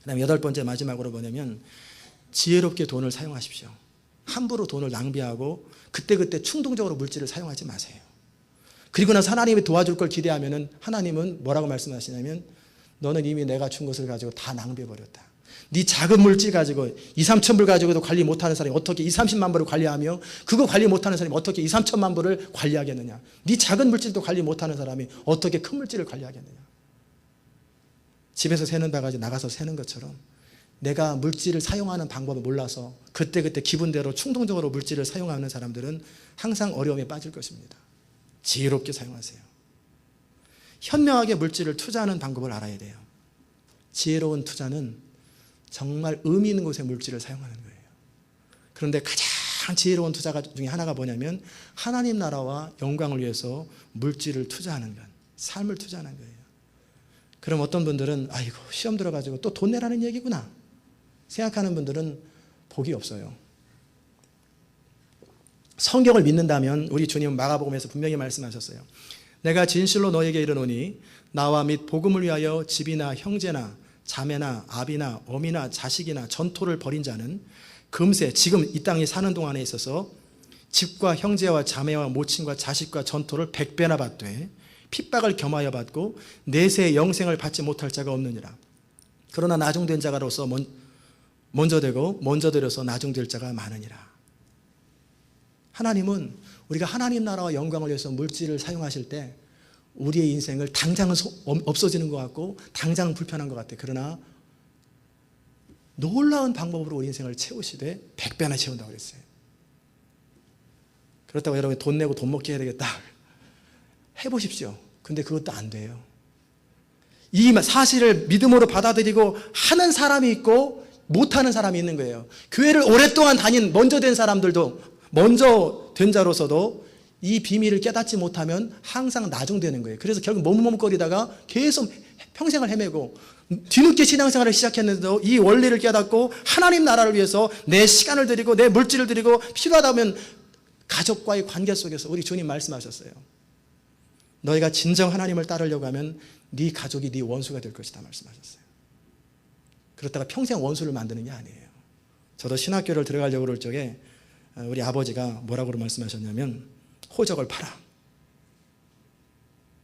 Speaker 1: 그 다음에 여덟 번째 마지막으로 뭐냐면 지혜롭게 돈을 사용하십시오. 함부로 돈을 낭비하고 그때그때 충동적으로 물질을 사용하지 마세요. 그리고 나서 하나님이 도와줄 걸 기대하면 하나님은 뭐라고 말씀하시냐면 너는 이미 내가 준 것을 가지고 다 낭비해버렸다. 네 작은 물질 가지고 2, 3천 불 가지고도 관리 못하는 사람이 어떻게 2, 30만 불을 관리하며 그거 관리 못하는 사람이 어떻게 2, 3천만 불을 관리하겠느냐. 네 작은 물질도 관리 못하는 사람이 어떻게 큰 물질을 관리하겠느냐. 집에서 새는 바가지 나가서 새는 것처럼 내가 물질을 사용하는 방법을 몰라서 그때그때 기분대로 충동적으로 물질을 사용하는 사람들은 항상 어려움에 빠질 것입니다. 지혜롭게 사용하세요. 현명하게 물질을 투자하는 방법을 알아야 돼요. 지혜로운 투자는 정말 의미 있는 곳에 물질을 사용하는 거예요. 그런데 가장 지혜로운 투자가 중에 하나가 뭐냐면 하나님 나라와 영광을 위해서 물질을 투자하는 것, 삶을 투자하는 거예요. 그럼 어떤 분들은 아이고 시험 들어가지고 또 돈 내라는 얘기구나 생각하는 분들은 복이 없어요. 성경을 믿는다면 우리 주님은 마가복음에서 분명히 말씀하셨어요. 내가 진실로 너에게 이르노니 나와 및 복음을 위하여 집이나 형제나 자매나 아비나 어미나 자식이나 전토를 벌인 자는 금세 지금 이 땅에 사는 동안에 있어서 집과 형제와 자매와 모친과 자식과 전토를 100배나 받되 핍박을 겸하여 받고 내세의 영생을 받지 못할 자가 없느니라. 그러나 나중된 자가로서 먼저 되고 먼저 되려서 나중될 자가 많으니라. 하나님은 우리가 하나님 나라와 영광을 위해서 물질을 사용하실 때 우리의 인생을 당장은 없어지는 것 같고 당장은 불편한 것 같아. 그러나 놀라운 방법으로 우리 인생을 채우시되 100배나 채운다고 그랬어요. 그렇다고 여러분 돈 내고 돈 먹게 해야 되겠다 해보십시오. 근데 그것도 안 돼요. 이 사실을 믿음으로 받아들이고 하는 사람이 있고 못하는 사람이 있는 거예요. 교회를 오랫동안 먼저 된 사람들도 먼저 된 자로서도 이 비밀을 깨닫지 못하면 항상 나중되는 거예요. 그래서 결국 머뭇머뭇거리다가 계속 평생을 헤매고 뒤늦게 신앙생활을 시작했는데도 이 원리를 깨닫고 하나님 나라를 위해서 내 시간을 드리고 내 물질을 드리고 필요하다면 가족과의 관계 속에서 우리 주님 말씀하셨어요. 너희가 진정 하나님을 따르려고 하면 네 가족이 네 원수가 될 것이다 말씀하셨어요. 그렇다가 평생 원수를 만드는 게 아니에요. 저도 신학교를 들어가려고 그럴 적에 우리 아버지가 뭐라고 말씀하셨냐면 호적을 팔아.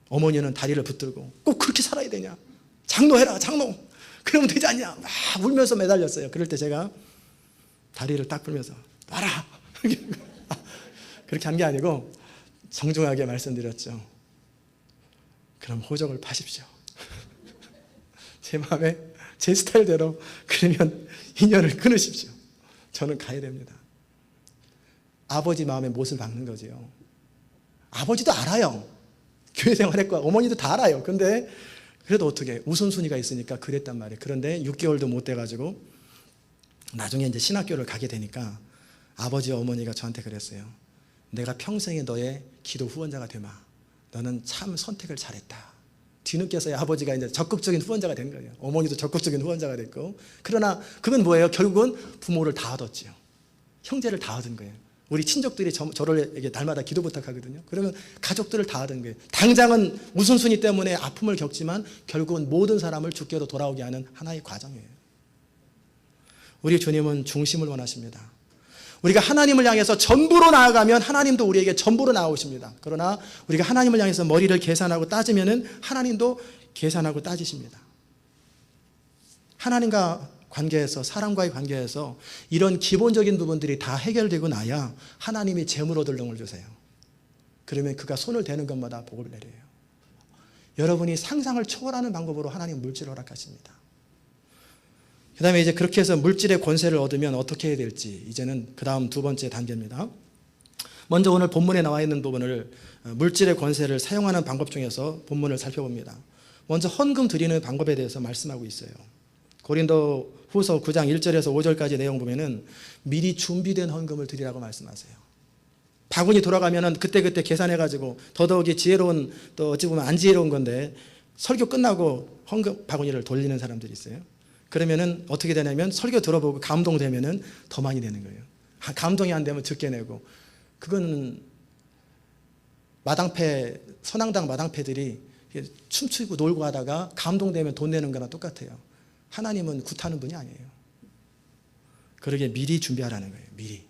Speaker 1: 어머니는 다리를 붙들고 꼭 그렇게 살아야 되냐. 장로해라 장로. 그러면 되지 않냐. 막 울면서 매달렸어요. 그럴 때 제가 다리를 딱 풀면서 놔라. 그렇게 한 게 아니고 정중하게 말씀드렸죠. 그럼 호적을 파십시오. 제 마음에 제 스타일대로 그러면 인연을 끊으십시오. 저는 가야 됩니다. 아버지 마음에 못을 박는 거지요. 아버지도 알아요. 교회 생활했고 어머니도 다 알아요. 근데 그래도 어떻게 우선순위가 있으니까 그랬단 말이에요. 그런데 6개월도 못 돼가지고 나중에 이제 신학교를 가게 되니까 아버지와 어머니가 저한테 그랬어요. 내가 평생에 너의 기도 후원자가 되마. 너는 참 선택을 잘했다. 뒤늦게서야 아버지가 이제 적극적인 후원자가 된 거예요. 어머니도 적극적인 후원자가 됐고. 그러나 그건 뭐예요? 결국은 부모를 다 얻었죠. 형제를 다 얻은 거예요. 우리 친족들이 저를 날마다 기도 부탁하거든요. 그러면 가족들을 다 얻은 거예요. 당장은 우선순위 때문에 아픔을 겪지만 결국은 모든 사람을 주께로 돌아오게 하는 하나의 과정이에요. 우리 주님은 중심을 원하십니다. 우리가 하나님을 향해서 전부로 나아가면 하나님도 우리에게 전부로 나오십니다. 그러나 우리가 하나님을 향해서 머리를 계산하고 따지면은 하나님도 계산하고 따지십니다. 하나님과 관계에서, 사람과의 관계에서 이런 기본적인 부분들이 다 해결되고 나야 하나님이 재물 얻을 능을 주세요. 그러면 그가 손을 대는 것마다 복을 내려요. 여러분이 상상을 초월하는 방법으로 하나님 물질을 허락하십니다. 그 다음에 이제 그렇게 해서 물질의 권세를 얻으면 어떻게 해야 될지, 이제는 그 다음 두 번째 단계입니다. 먼저 오늘 본문에 나와 있는 부분을, 물질의 권세를 사용하는 방법 중에서 본문을 살펴봅니다. 먼저 헌금 드리는 방법에 대해서 말씀하고 있어요. 고린도 후서 9장 1절에서 5절까지 내용 보면은 미리 준비된 헌금을 드리라고 말씀하세요. 바구니 돌아가면은 그때그때 계산해가지고 더더욱이 지혜로운, 또 어찌 보면 안 지혜로운 건데, 설교 끝나고 헌금 바구니를 돌리는 사람들이 있어요. 그러면은 어떻게 되냐면 설교 들어보고 감동되면은 더 많이 내는 거예요. 감동이 안 되면 적게 내고. 그건 마당패, 선앙당 마당패들이 춤추고 놀고 하다가 감동되면 돈 내는 거랑 똑같아요. 하나님은 굿하는 분이 아니에요. 그러게 미리 준비하라는 거예요. 미리.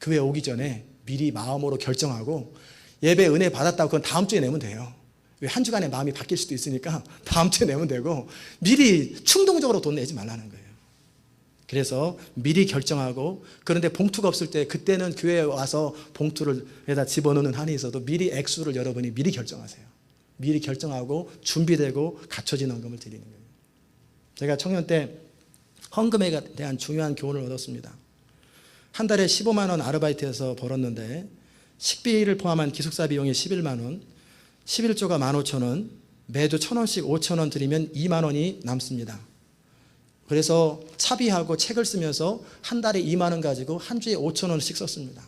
Speaker 1: 교회 오기 전에 미리 마음으로 결정하고, 예배 은혜 받았다고 그건 다음 주에 내면 돼요. 왜 한 주간에 마음이 바뀔 수도 있으니까 다음 주에 내면 되고, 미리 충동적으로 돈 내지 말라는 거예요. 그래서 미리 결정하고, 그런데 봉투가 없을 때 그때는 교회에 와서 봉투를 에다 집어넣는 한이 있어도 미리 액수를 여러분이 미리 결정하세요. 미리 결정하고 준비되고 갖춰진 헌금을 드리는 거예요. 제가 청년 때 헌금에 대한 중요한 교훈을 얻었습니다. 한 달에 15만 원 아르바이트해서 벌었는데 식비를 포함한 기숙사 비용이 11만 원, 11조가 15,000원, 매주 1,000원씩 5,000원 드리면 2만 원이 남습니다. 그래서 차비하고 책을 쓰면서 한 달에 2만 원 가지고 한 주에 5,000원씩 썼습니다.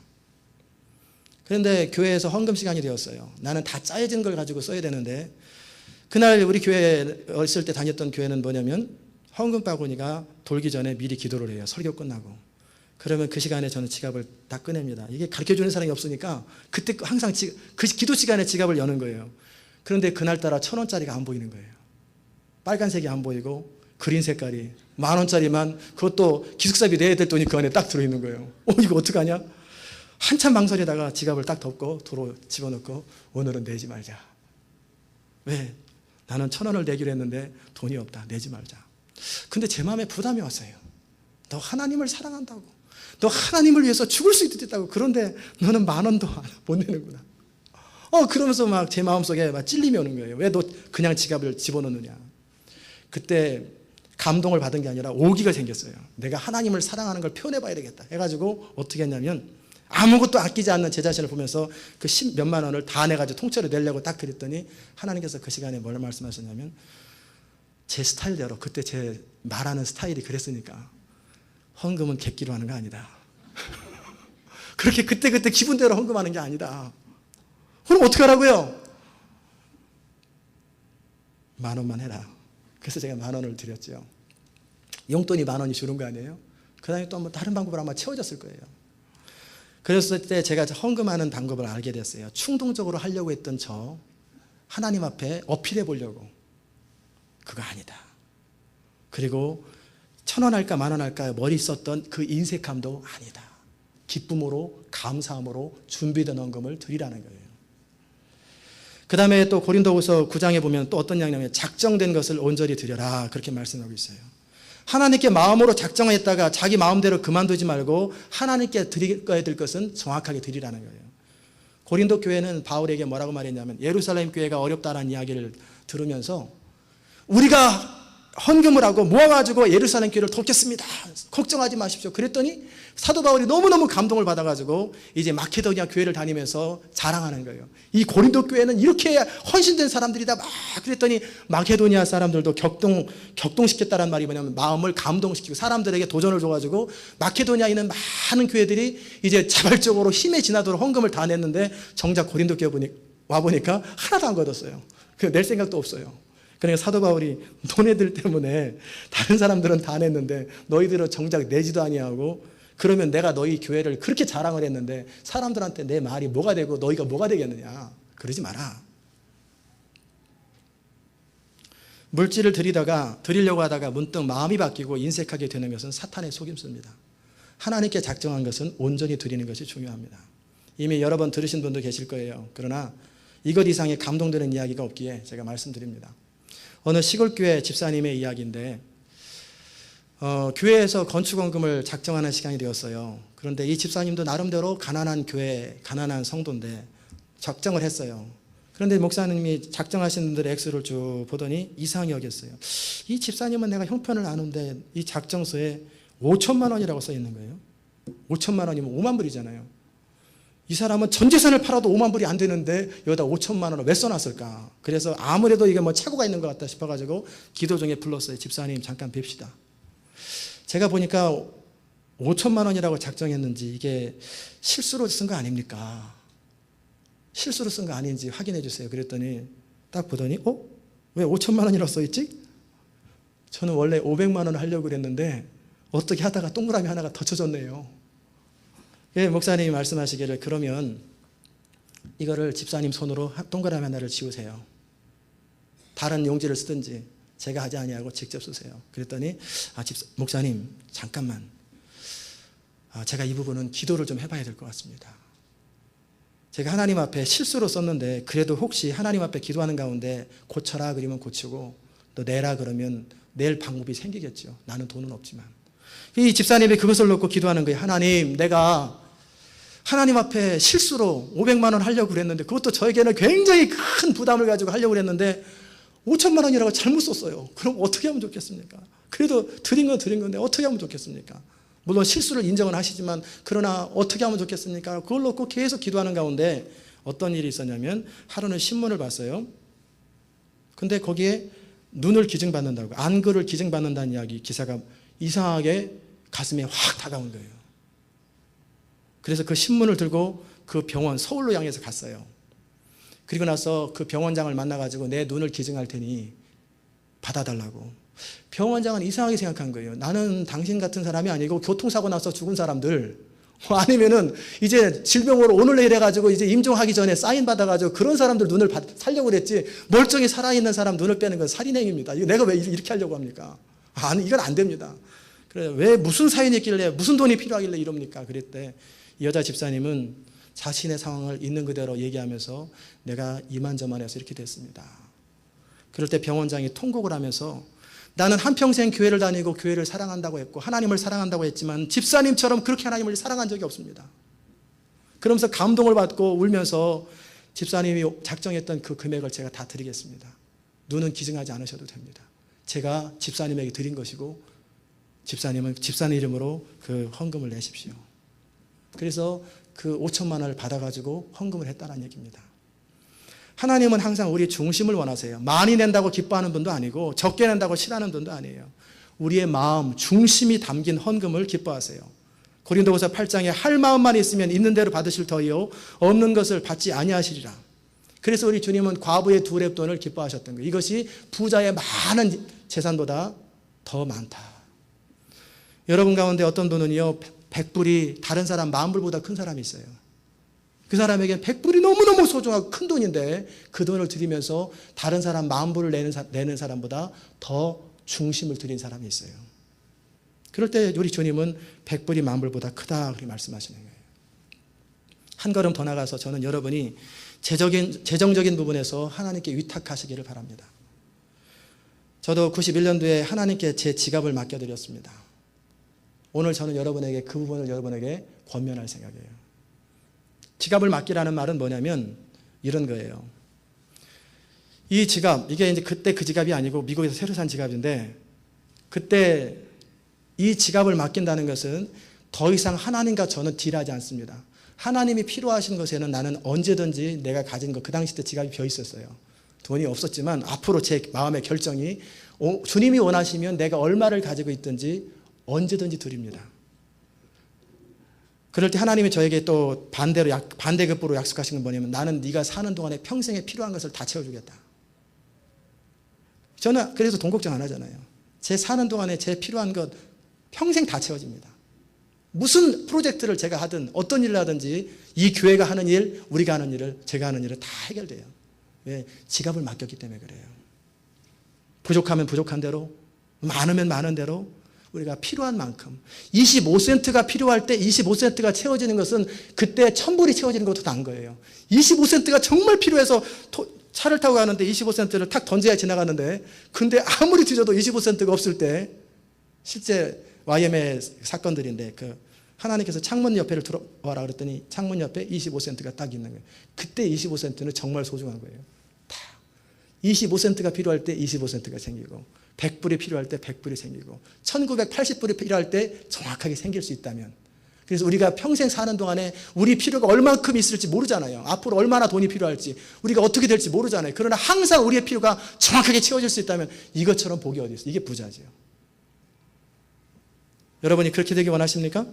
Speaker 1: 그런데 교회에서 헌금 시간이 되었어요. 나는 다 짜여진 걸 가지고 써야 되는데, 그날 우리 교회 어렸을 때 다녔던 교회는 뭐냐면 헌금 바구니가 돌기 전에 미리 기도를 해요. 설교 끝나고. 그러면 그 시간에 저는 지갑을 다 꺼냅니다. 이게 가르쳐주는 사람이 없으니까 그때 항상 그 기도 시간에 지갑을 여는 거예요. 그런데 그날따라 1,000원짜리가 안 보이는 거예요. 빨간색이 안 보이고 그린 색깔이 10,000원짜리만, 그것도 기숙사비 내야 될 돈이 그 안에 딱 들어있는 거예요. 이거 어떡하냐? 한참 망설이다가 지갑을 딱 덮고 도로 집어넣고, 오늘은 내지 말자. 왜? 나는 1,000원을 내기로 했는데 돈이 없다. 내지 말자. 근데 제 마음에 부담이 왔어요. 너 하나님을 사랑한다고, 너 하나님을 위해서 죽을 수 있다고, 그런데 너는 10,000원도 못 내는구나. 그러면서 막 제 마음속에 막 찔림이 오는 거예요. 왜 너 그냥 지갑을 집어넣느냐. 그때 감동을 받은 게 아니라 오기가 생겼어요. 내가 하나님을 사랑하는 걸 표현해봐야 되겠다 해가지고 어떻게 했냐면, 아무것도 아끼지 않는 제 자신을 보면서 그 10몇만 원을 다 내가지고 통째로 내려고 딱 그랬더니, 하나님께서 그 시간에 뭘 말씀하셨냐면, 제 스타일대로, 그때 제 말하는 스타일이 그랬으니까 헌금은 객기로 하는 거 아니다. 그렇게 그때그때 기분대로 헌금하는 게 아니다. 그럼 어떻게 하라고요? 10,000원만 해라. 그래서 제가 10,000원을 드렸죠. 용돈이 10,000원이 주는 거 아니에요? 그 다음에 또 뭐 다른 방법으로 아마 채워졌을 거예요. 그랬을 때 제가 헌금하는 방법을 알게 됐어요. 충동적으로 하려고 했던 저 하나님 앞에 어필해 보려고, 그거 아니다. 그리고 1,000원 할까 10,000원 할까 머리 썼던 그 인색함도 아니다. 기쁨으로, 감사함으로 준비된 헌금을 드리라는 거예요. 그 다음에 또 고린도후서 9장에 보면 또 어떤 양념에 작정된 것을 온전히 드려라, 그렇게 말씀하고 있어요. 하나님께 마음으로 작정했다가 자기 마음대로 그만두지 말고 하나님께 드려야 될 것은 정확하게 드리라는 거예요. 고린도 교회는 바울에게 뭐라고 말했냐면, 예루살렘 교회가 어렵다는 이야기를 들으면서 우리가 헌금을 하고 모아가지고 예루살렘 교회를 돕겠습니다. 걱정하지 마십시오. 그랬더니 사도 바울이 너무너무 감동을 받아가지고 이제 마케도니아 교회를 다니면서 자랑하는 거예요. 이 고린도 교회는 이렇게 헌신된 사람들이다. 막 그랬더니 마케도니아 사람들도 격동시켰다는 말이 뭐냐면 마음을 감동시키고 사람들에게 도전을 줘가지고 마케도니아에 있는 많은 교회들이 이제 자발적으로 힘에 지나도록 헌금을 다 냈는데, 정작 고린도 교회 와보니까 하나도 안 거뒀어요. 낼 생각도 없어요. 그러니까 사도 바울이 너네들 때문에 다른 사람들은 다 냈는데 너희들은 정작 내지도 아니하고, 그러면 내가 너희 교회를 그렇게 자랑을 했는데 사람들한테 내 말이 뭐가 되고 너희가 뭐가 되겠느냐. 그러지 마라. 물질을 드리려고 하다가 문득 마음이 바뀌고 인색하게 되는 것은 사탄의 속임수입니다. 하나님께 작정한 것은 온전히 드리는 것이 중요합니다. 이미 여러 번 들으신 분도 계실 거예요. 그러나 이것 이상의 감동되는 이야기가 없기에 제가 말씀드립니다. 어느 시골교회 집사님의 이야기인데, 교회에서 건축원금을 작정하는 시간이 되었어요. 그런데 이 집사님도 나름대로 가난한 교회, 가난한 성도인데 작정을 했어요. 그런데 목사님이 작정하신 분들의 액수를 쭉 보더니 이상하게 여겼어요. 이 집사님은 내가 형편을 아는데 이 작정서에 5천만 원이라고 써 있는 거예요. 5천만 원이면 5만 불이잖아요. 이 사람은 전 재산을 팔아도 5만 불이 안 되는데 여기다 5천만 원을 왜 써놨을까? 그래서 아무래도 이게 뭐 착오가 있는 것 같다 싶어가지고 기도 중에 불렀어요. 집사님 잠깐 뵙시다. 제가 보니까 5천만 원이라고 작정했는지 이게 실수로 쓴 거 아닙니까? 실수로 쓴 거 아닌지 확인해 주세요. 그랬더니 딱 보더니 왜 5천만 원이라고 써있지? 저는 원래 500만 원을 하려고 그랬는데 어떻게 하다가 동그라미 하나가 더 쳐졌네요. 예, 목사님이 말씀하시기를 그러면 이거를 집사님 손으로 동그라미 하나를 지우세요. 다른 용지를 쓰든지 제가 하지 아니하고 직접 쓰세요. 그랬더니 목사님 잠깐만 제가 이 부분은 기도를 좀 해봐야 될 것 같습니다. 제가 하나님 앞에 실수로 썼는데 그래도 혹시 하나님 앞에 기도하는 가운데 고쳐라 그러면 고치고 또 내라 그러면 낼 방법이 생기겠죠. 나는 돈은 없지만. 이 집사님이 그것을 놓고 기도하는 거예요. 하나님, 내가 하나님 앞에 실수로 500만 원 하려고 그랬는데 그것도 저에게는 굉장히 큰 부담을 가지고 하려고 그랬는데 5천만 원이라고 잘못 썼어요. 그럼 어떻게 하면 좋겠습니까? 그래도 드린 건 드린 건데 어떻게 하면 좋겠습니까? 물론 실수를 인정은 하시지만 그러나 어떻게 하면 좋겠습니까? 그걸 놓고 계속 기도하는 가운데 어떤 일이 있었냐면 하루는 신문을 봤어요. 근데 거기에 눈을 기증받는다고 안구를 기증받는다는 이야기 기사가 이상하게 가슴에 확 다가온 거예요. 그래서 그 신문을 들고 그 병원 서울로 향해서 갔어요. 그리고 나서 그 병원장을 만나가지고 내 눈을 기증할 테니 받아달라고. 병원장은 이상하게 생각한 거예요. 나는 당신 같은 사람이 아니고 교통사고 나서 죽은 사람들 아니면은 이제 질병으로 오늘 내일 해가지고 이제 임종하기 전에 사인 받아가지고 그런 사람들 눈을 살려고 그랬지 멀쩡히 살아있는 사람 눈을 빼는 건 살인행위입니다. 이거 내가 왜 이렇게 하려고 합니까? 아니 이건 안 됩니다. 그래 왜 무슨 사연이 있길래 무슨 돈이 필요하길래 이럽니까? 그랬대. 이 여자 집사님은 자신의 상황을 있는 그대로 얘기하면서 내가 이만저만해서 이렇게 됐습니다. 그럴 때 병원장이 통곡을 하면서 나는 한평생 교회를 다니고 교회를 사랑한다고 했고 하나님을 사랑한다고 했지만 집사님처럼 그렇게 하나님을 사랑한 적이 없습니다. 그러면서 감동을 받고 울면서 집사님이 작정했던 그 금액을 제가 다 드리겠습니다. 눈은 기증하지 않으셔도 됩니다. 제가 집사님에게 드린 것이고 집사님은 집사님 이름으로 그 헌금을 내십시오. 그래서 그 5천만 원을 받아가지고 헌금을 했다는 얘기입니다. 하나님은 항상 우리 중심을 원하세요. 많이 낸다고 기뻐하는 분도 아니고 적게 낸다고 싫어하는 분도 아니에요. 우리의 마음, 중심이 담긴 헌금을 기뻐하세요. 고린도후서 8장에 할 마음만 있으면 있는 대로 받으실 터이요 없는 것을 받지 아니하시리라. 그래서 우리 주님은 과부의 2렙돈을 기뻐하셨던 거예요. 이것이 부자의 많은 재산보다 더 많다. 여러분 가운데 어떤 분은요 100불이 다른 사람 10,000불보다 큰 사람이 있어요. 그 사람에게 100불이 너무너무 소중하고 큰 돈인데 그 돈을 드리면서 다른 사람 10,000불을 내는 사람보다 더 중심을 드린 사람이 있어요. 그럴 때 우리 주님은 100불이 10,000불보다 크다 그렇게 말씀하시는 거예요. 한 걸음 더 나가서 저는 여러분이 재정적인 부분에서 하나님께 위탁하시기를 바랍니다. 저도 91년도에 하나님께 제 지갑을 맡겨드렸습니다. 오늘 저는 여러분에게 그 부분을 여러분에게 권면할 생각이에요. 지갑을 맡기라는 말은 뭐냐면 이런 거예요. 이 지갑, 이게 이제 그때 그 지갑이 아니고 미국에서 새로 산 지갑인데 그때 이 지갑을 맡긴다는 것은 더 이상 하나님과 저는 딜하지 않습니다. 하나님이 필요하신 것에는 나는 언제든지 내가 가진 것, 그 당시 때 지갑이 비어 있었어요. 돈이 없었지만 앞으로 제 마음의 결정이 주님이 원하시면 내가 얼마를 가지고 있든지 언제든지 드립니다. 그럴 때 하나님이 저에게 또 반대급부로 약속하신 건 뭐냐면 나는 네가 사는 동안에 평생에 필요한 것을 다 채워주겠다. 저는 그래서 돈 걱정 안 하잖아요. 제 사는 동안에 제 필요한 것 평생 다 채워집니다. 무슨 프로젝트를 제가 하든 어떤 일을 하든지 이 교회가 하는 일, 우리가 하는 일을 제가 하는 일을 다 해결돼요. 왜? 지갑을 맡겼기 때문에 그래요. 부족하면 부족한 대로, 많으면 많은 대로 우리가 필요한 만큼 25센트가 필요할 때 25센트가 채워지는 것은 그때 1,000불이 채워지는 것도 난 거예요. 25센트가 정말 필요해서 차를 타고 가는데 25센트를 탁 던져야 지나가는데 근데 아무리 뒤져도 25센트가 없을 때 실제 YM의 사건들인데 하나님께서 창문 옆에를 들어와라 그랬더니 창문 옆에 25센트가 딱 있는 거예요. 그때 25센트는 정말 소중한 거예요. 다 25센트가 필요할 때 25센트가 생기고 100불이 필요할 때 100불이 생기고 1980불이 필요할 때 정확하게 생길 수 있다면, 그래서 우리가 평생 사는 동안에 우리 필요가 얼만큼 있을지 모르잖아요. 앞으로 얼마나 돈이 필요할지, 우리가 어떻게 될지 모르잖아요. 그러나 항상 우리의 필요가 정확하게 채워질 수 있다면 이것처럼 복이 어디 있어요. 이게 부자지요. 여러분이 그렇게 되기 원하십니까?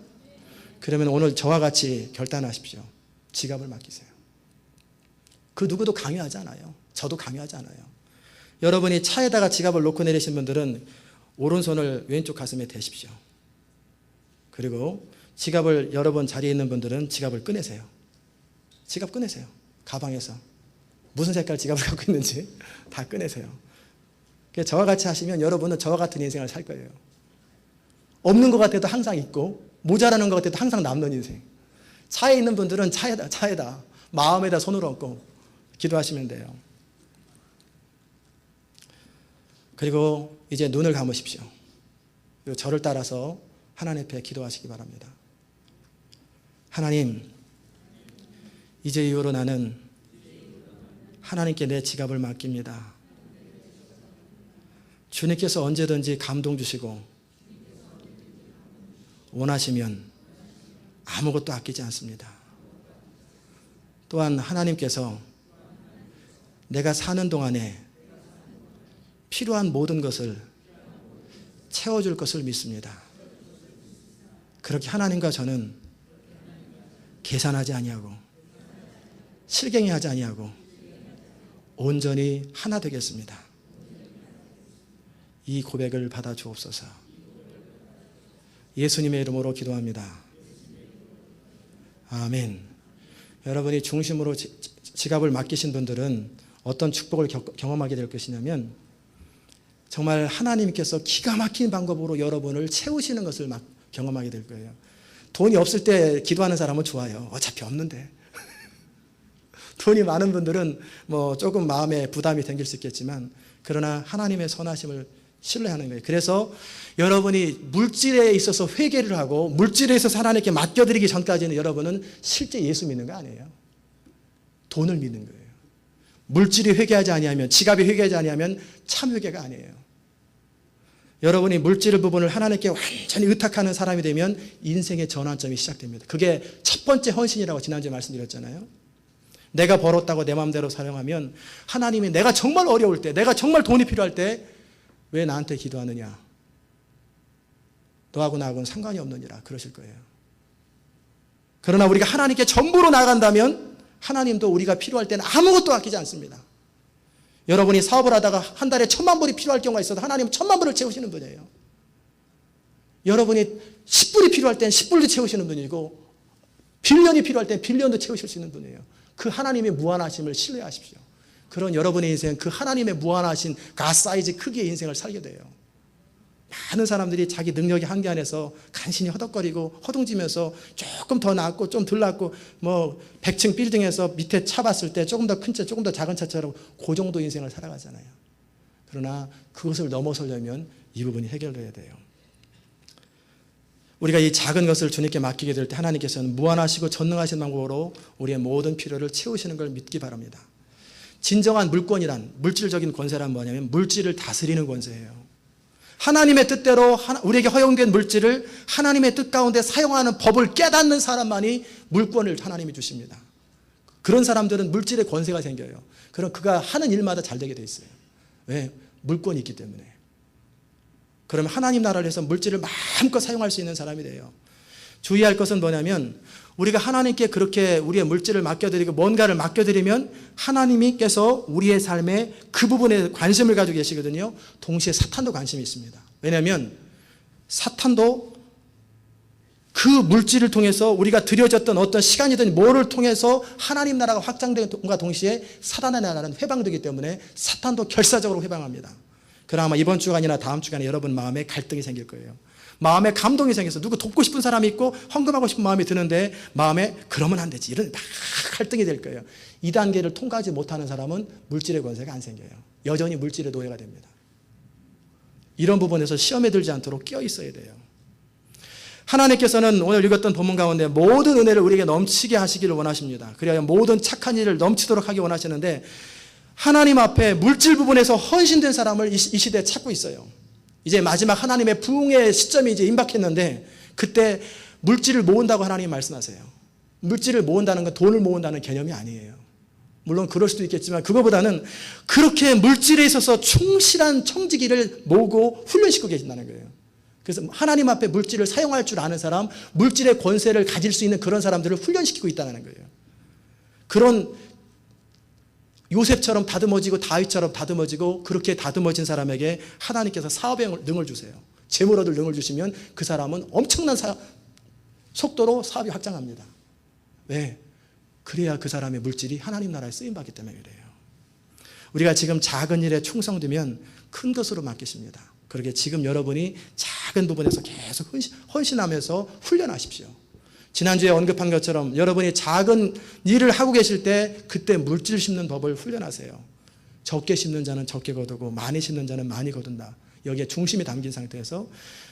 Speaker 1: 그러면 오늘 저와 같이 결단하십시오. 지갑을 맡기세요. 그 누구도 강요하지 않아요. 저도 강요하지 않아요. 여러분이 차에다가 지갑을 놓고 내리신 분들은 오른손을 왼쪽 가슴에 대십시오. 그리고 지갑을 여러분 자리에 있는 분들은 지갑을 꺼내세요. 지갑 꺼내세요. 가방에서 무슨 색깔 지갑을 갖고 있는지 다 꺼내세요. 저와 같이 하시면 여러분은 저와 같은 인생을 살 거예요. 없는 것 같아도 항상 있고 모자라는 것 같아도 항상 남는 인생. 차에 있는 분들은 차에다 마음에다 손을 얹고 기도하시면 돼요. 그리고 이제 눈을 감으십시오. 그리고 저를 따라서 하나님 앞에 기도하시기 바랍니다. 하나님, 이제 이후로 나는 하나님께 내 지갑을 맡깁니다. 주님께서 언제든지 감동 주시고 원하시면 아무것도 아끼지 않습니다. 또한 하나님께서 내가 사는 동안에 필요한 모든 것을 채워줄 것을 믿습니다. 그렇게 하나님과 저는 계산하지 아니하고 실갱이하지 아니하고 온전히 하나 되겠습니다. 이 고백을 받아 주옵소서. 예수님의 이름으로 기도합니다. 아멘. 여러분이 중심으로 지갑을 맡기신 분들은 어떤 축복을 경험하게 될 것이냐면, 정말 하나님께서 기가 막힌 방법으로 여러분을 채우시는 것을 경험하게 될 거예요. 돈이 없을 때 기도하는 사람은 좋아요. 어차피 없는데. 돈이 많은 분들은 조금 마음에 부담이 생길 수 있겠지만, 그러나 하나님의 선하심을 신뢰하는 거예요. 그래서 여러분이 물질에 있어서 회개를 하고 물질에 있어서 하나님께 맡겨드리기 전까지는 여러분은 실제 예수 믿는 거 아니에요. 돈을 믿는 거예요. 물질이 회개하지 아니하면, 지갑이 회개하지 아니하면 참 회개가 아니에요. 여러분이 물질 부분을 하나님께 완전히 의탁하는 사람이 되면 인생의 전환점이 시작됩니다. 그게 첫 번째 헌신이라고 지난주에 말씀드렸잖아요. 내가 벌었다고 내 마음대로 사용하면 하나님이 내가 정말 어려울 때, 내가 정말 돈이 필요할 때 왜 나한테 기도하느냐? 너하고 나하고는 상관이 없느니라 그러실 거예요. 그러나 우리가 하나님께 전부로 나간다면 하나님도 우리가 필요할 때는 아무것도 아끼지 않습니다. 여러분이 사업을 하다가 한 달에 1,000만 불이 필요할 경우가 있어도 하나님은 1,000만 불을 채우시는 분이에요. 여러분이 10불이 필요할 땐 10불도 채우시는 분이고 빌리언이 필요할 땐 빌리언도 채우실 수 있는 분이에요. 그 하나님의 무한하심을 신뢰하십시오. 그런 여러분의 인생, 그 하나님의 무한하신 가사이즈 크기의 인생을 살게 돼요. 많은 사람들이 자기 능력의 한계 안에서 간신히 허덕거리고 허둥지면서 조금 더 낫고 좀 덜 낫고 100층 빌딩에서 밑에 차 봤을 때 조금 더 큰 차, 조금 더 작은 차처럼 그 정도 인생을 살아가잖아요. 그러나 그것을 넘어서려면 이 부분이 해결돼야 돼요. 우리가 이 작은 것을 주님께 맡기게 될 때 하나님께서는 무한하시고 전능하신 방법으로 우리의 모든 필요를 채우시는 걸 믿기 바랍니다. 진정한 물권이란, 물질적인 권세란 뭐냐면 물질을 다스리는 권세예요. 하나님의 뜻대로 우리에게 허용된 물질을 하나님의 뜻 가운데 사용하는 법을 깨닫는 사람만이 물권을 하나님이 주십니다. 그런 사람들은 물질의 권세가 생겨요. 그럼 그가 하는 일마다 잘 되게 돼 있어요. 왜? 물권이 있기 때문에. 그러면 하나님 나라를 해서 물질을 마음껏 사용할 수 있는 사람이 돼요. 주의할 것은 뭐냐면, 우리가 하나님께 그렇게 우리의 물질을 맡겨드리고 뭔가를 맡겨드리면 하나님께서 우리의 삶에 그 부분에 관심을 가지고 계시거든요. 동시에 사탄도 관심이 있습니다. 왜냐하면 사탄도 그 물질을 통해서 우리가 드려졌던 어떤 시간이든 뭐를 통해서 하나님 나라가 확장됨과 동시에 사단의 나라는 회방되기 때문에 사탄도 결사적으로 회방합니다. 그러나 아마 이번 주가 아니라 다음 주간에 여러분 마음에 갈등이 생길 거예요. 마음에 감동이 생겨서 누구 돕고 싶은 사람이 있고 헌금하고 싶은 마음이 드는데 마음에 그러면 안 되지, 이런 막 갈등이 될 거예요. 이 단계를 통과하지 못하는 사람은 물질의 권세가 안 생겨요. 여전히 물질의 노예가 됩니다. 이런 부분에서 시험에 들지 않도록 끼어 있어야 돼요. 하나님께서는 오늘 읽었던 본문 가운데 모든 은혜를 우리에게 넘치게 하시기를 원하십니다. 그래야 모든 착한 일을 넘치도록 하기 원하시는데 하나님 앞에 물질 부분에서 헌신된 사람을 이 시대에 찾고 있어요. 이제 마지막 하나님의 부흥의 시점이 이제 임박했는데 그때 물질을 모은다고 하나님이 말씀하세요. 물질을 모은다는 건 돈을 모은다는 개념이 아니에요. 물론 그럴 수도 있겠지만 그거보다는 그렇게 물질에 있어서 충실한 청지기를 모으고 훈련시키고 계신다는 거예요. 그래서 하나님 앞에 물질을 사용할 줄 아는 사람, 물질의 권세를 가질 수 있는 그런 사람들을 훈련시키고 있다는 거예요. 그런 요셉처럼 다듬어지고 다윗처럼 다듬어지고 그렇게 다듬어진 사람에게 하나님께서 사업의 능을 주세요. 재물 얻을 능을 주시면 그 사람은 엄청난 속도로 사업이 확장합니다. 왜? 그래야 그 사람의 물질이 하나님 나라에 쓰임받기 때문에 그래요. 우리가 지금 작은 일에 충성되면 큰 것으로 맡기십니다. 그렇게 지금 여러분이 작은 부분에서 계속 헌신하면서 훈련하십시오. 지난주에 언급한 것처럼 여러분이 작은 일을 하고 계실 때 그때 물질 심는 법을 훈련하세요. 적게 심는 자는 적게 거두고 많이 심는 자는 많이 거둔다. 여기에 중심이 담긴 상태에서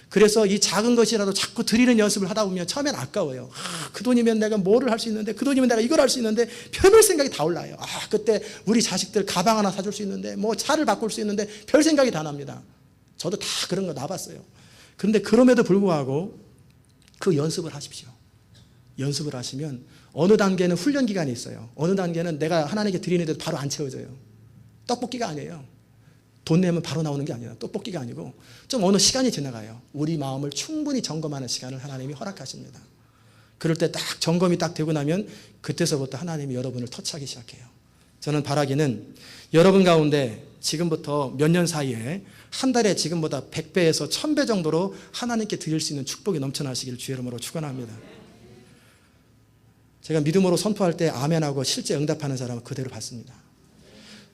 Speaker 1: 그래서 이 작은 것이라도 자꾸 드리는 연습을 하다 보면 처음엔 아까워요. 그 돈이면 내가 뭐를 할 수 있는데 그 돈이면 내가 이걸 할 수 있는데 별별 생각이 다 올라요. 그때 우리 자식들 가방 하나 사줄 수 있는데 뭐 차를 바꿀 수 있는데 별 생각이 다 납니다. 저도 다 그런 거 나봤어요. 그런데 그럼에도 불구하고 그 연습을 하십시오. 연습을 하시면 어느 단계는 훈련 기간이 있어요. 어느 단계는 내가 하나님께 드리는데도 바로 안 채워져요. 떡볶이가 아니에요. 돈 내면 바로 나오는 게 아니라 떡볶이가 아니고 좀 어느 시간이 지나가요. 우리 마음을 충분히 점검하는 시간을 하나님이 허락하십니다. 그럴 때 딱 점검이 딱 되고 나면 그때서부터 하나님이 여러분을 터치하기 시작해요. 저는 바라기는 여러분 가운데 지금부터 몇 년 사이에 한 달에 지금보다 100배에서 1000배 정도로 하나님께 드릴 수 있는 축복이 넘쳐나시기를 주의 이름으로 축원합니다. 제가 믿음으로 선포할 때 아멘하고 실제 응답하는 사람은 그대로 받습니다.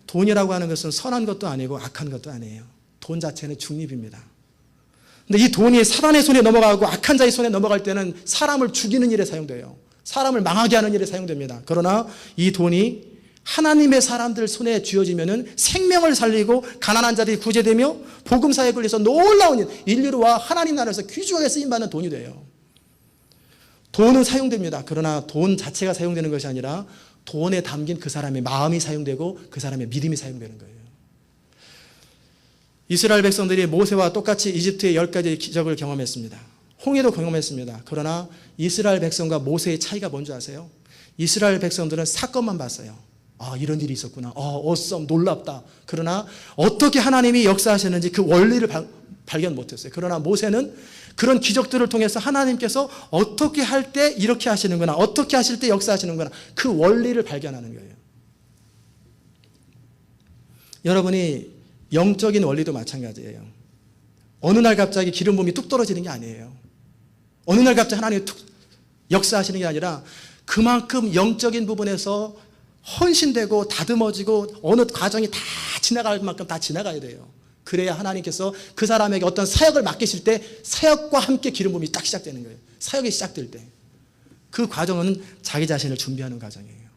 Speaker 1: 돈이라고 하는 것은 선한 것도 아니고 악한 것도 아니에요. 돈 자체는 중립입니다. 근데 이 돈이 사단의 손에 넘어가고 악한 자의 손에 넘어갈 때는 사람을 죽이는 일에 사용돼요. 사람을 망하게 하는 일에 사용됩니다. 그러나 이 돈이 하나님의 사람들 손에 쥐어지면은 생명을 살리고 가난한 자들이 구제되며 복음 사역을 위해서 놀라운 인류와 하나님 나라에서 귀중하게 쓰임받는 돈이 돼요. 돈은 사용됩니다. 그러나 돈 자체가 사용되는 것이 아니라 돈에 담긴 그 사람의 마음이 사용되고 그 사람의 믿음이 사용되는 거예요. 이스라엘 백성들이 모세와 똑같이 이집트의 10가지의 기적을 경험했습니다. 홍해도 경험했습니다. 그러나 이스라엘 백성과 모세의 차이가 뭔지 아세요? 이스라엘 백성들은 사건만 봤어요. 이런 일이 있었구나. 놀랍다. 그러나 어떻게 하나님이 역사하셨는지 그 원리를 발견 못했어요. 그러나 모세는 그런 기적들을 통해서 하나님께서 어떻게 할 때 이렇게 하시는구나, 어떻게 하실 때 역사하시는구나, 그 원리를 발견하는 거예요. 여러분이 영적인 원리도 마찬가지예요. 어느 날 갑자기 기름 부음이 뚝 떨어지는 게 아니에요. 어느 날 갑자기 하나님이 툭 역사하시는 게 아니라 그만큼 영적인 부분에서 헌신되고 다듬어지고 어느 과정이 다 지나갈 만큼 다 지나가야 돼요. 그래야 하나님께서 그 사람에게 어떤 사역을 맡기실 때 사역과 함께 기름 부음이 딱 시작되는 거예요. 사역이 시작될 때. 그 과정은 자기 자신을 준비하는 과정이에요.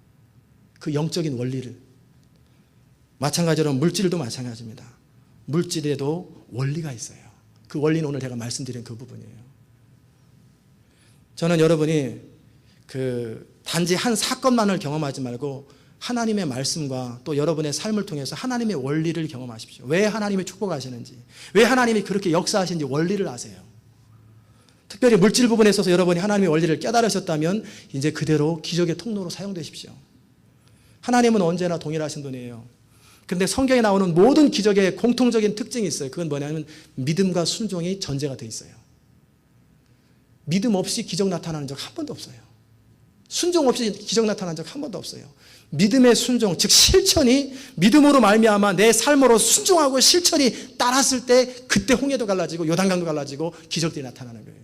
Speaker 1: 그 영적인 원리를. 마찬가지로 물질도 마찬가지입니다. 물질에도 원리가 있어요. 그 원리는 오늘 제가 말씀드린 그 부분이에요. 저는 여러분이 단지 한 사건만을 경험하지 말고 하나님의 말씀과 또 여러분의 삶을 통해서 하나님의 원리를 경험하십시오. 왜 하나님이 축복하시는지, 왜 하나님이 그렇게 역사하시는지 원리를 아세요. 특별히 물질 부분에 있어서 여러분이 하나님의 원리를 깨달으셨다면 이제 그대로 기적의 통로로 사용되십시오. 하나님은 언제나 동일하신 분이에요. 그런데 성경에 나오는 모든 기적의 공통적인 특징이 있어요. 그건 뭐냐면 믿음과 순종이 전제가 돼 있어요. 믿음 없이 기적 나타나는 적 한 번도 없어요. 순종 없이 기적 나타난 적 한 번도 없어요. 믿음의 순종, 즉 실천이 믿음으로 말미암아 내 삶으로 순종하고 실천이 따랐을 때 그때 홍해도 갈라지고 요단강도 갈라지고 기적들이 나타나는 거예요.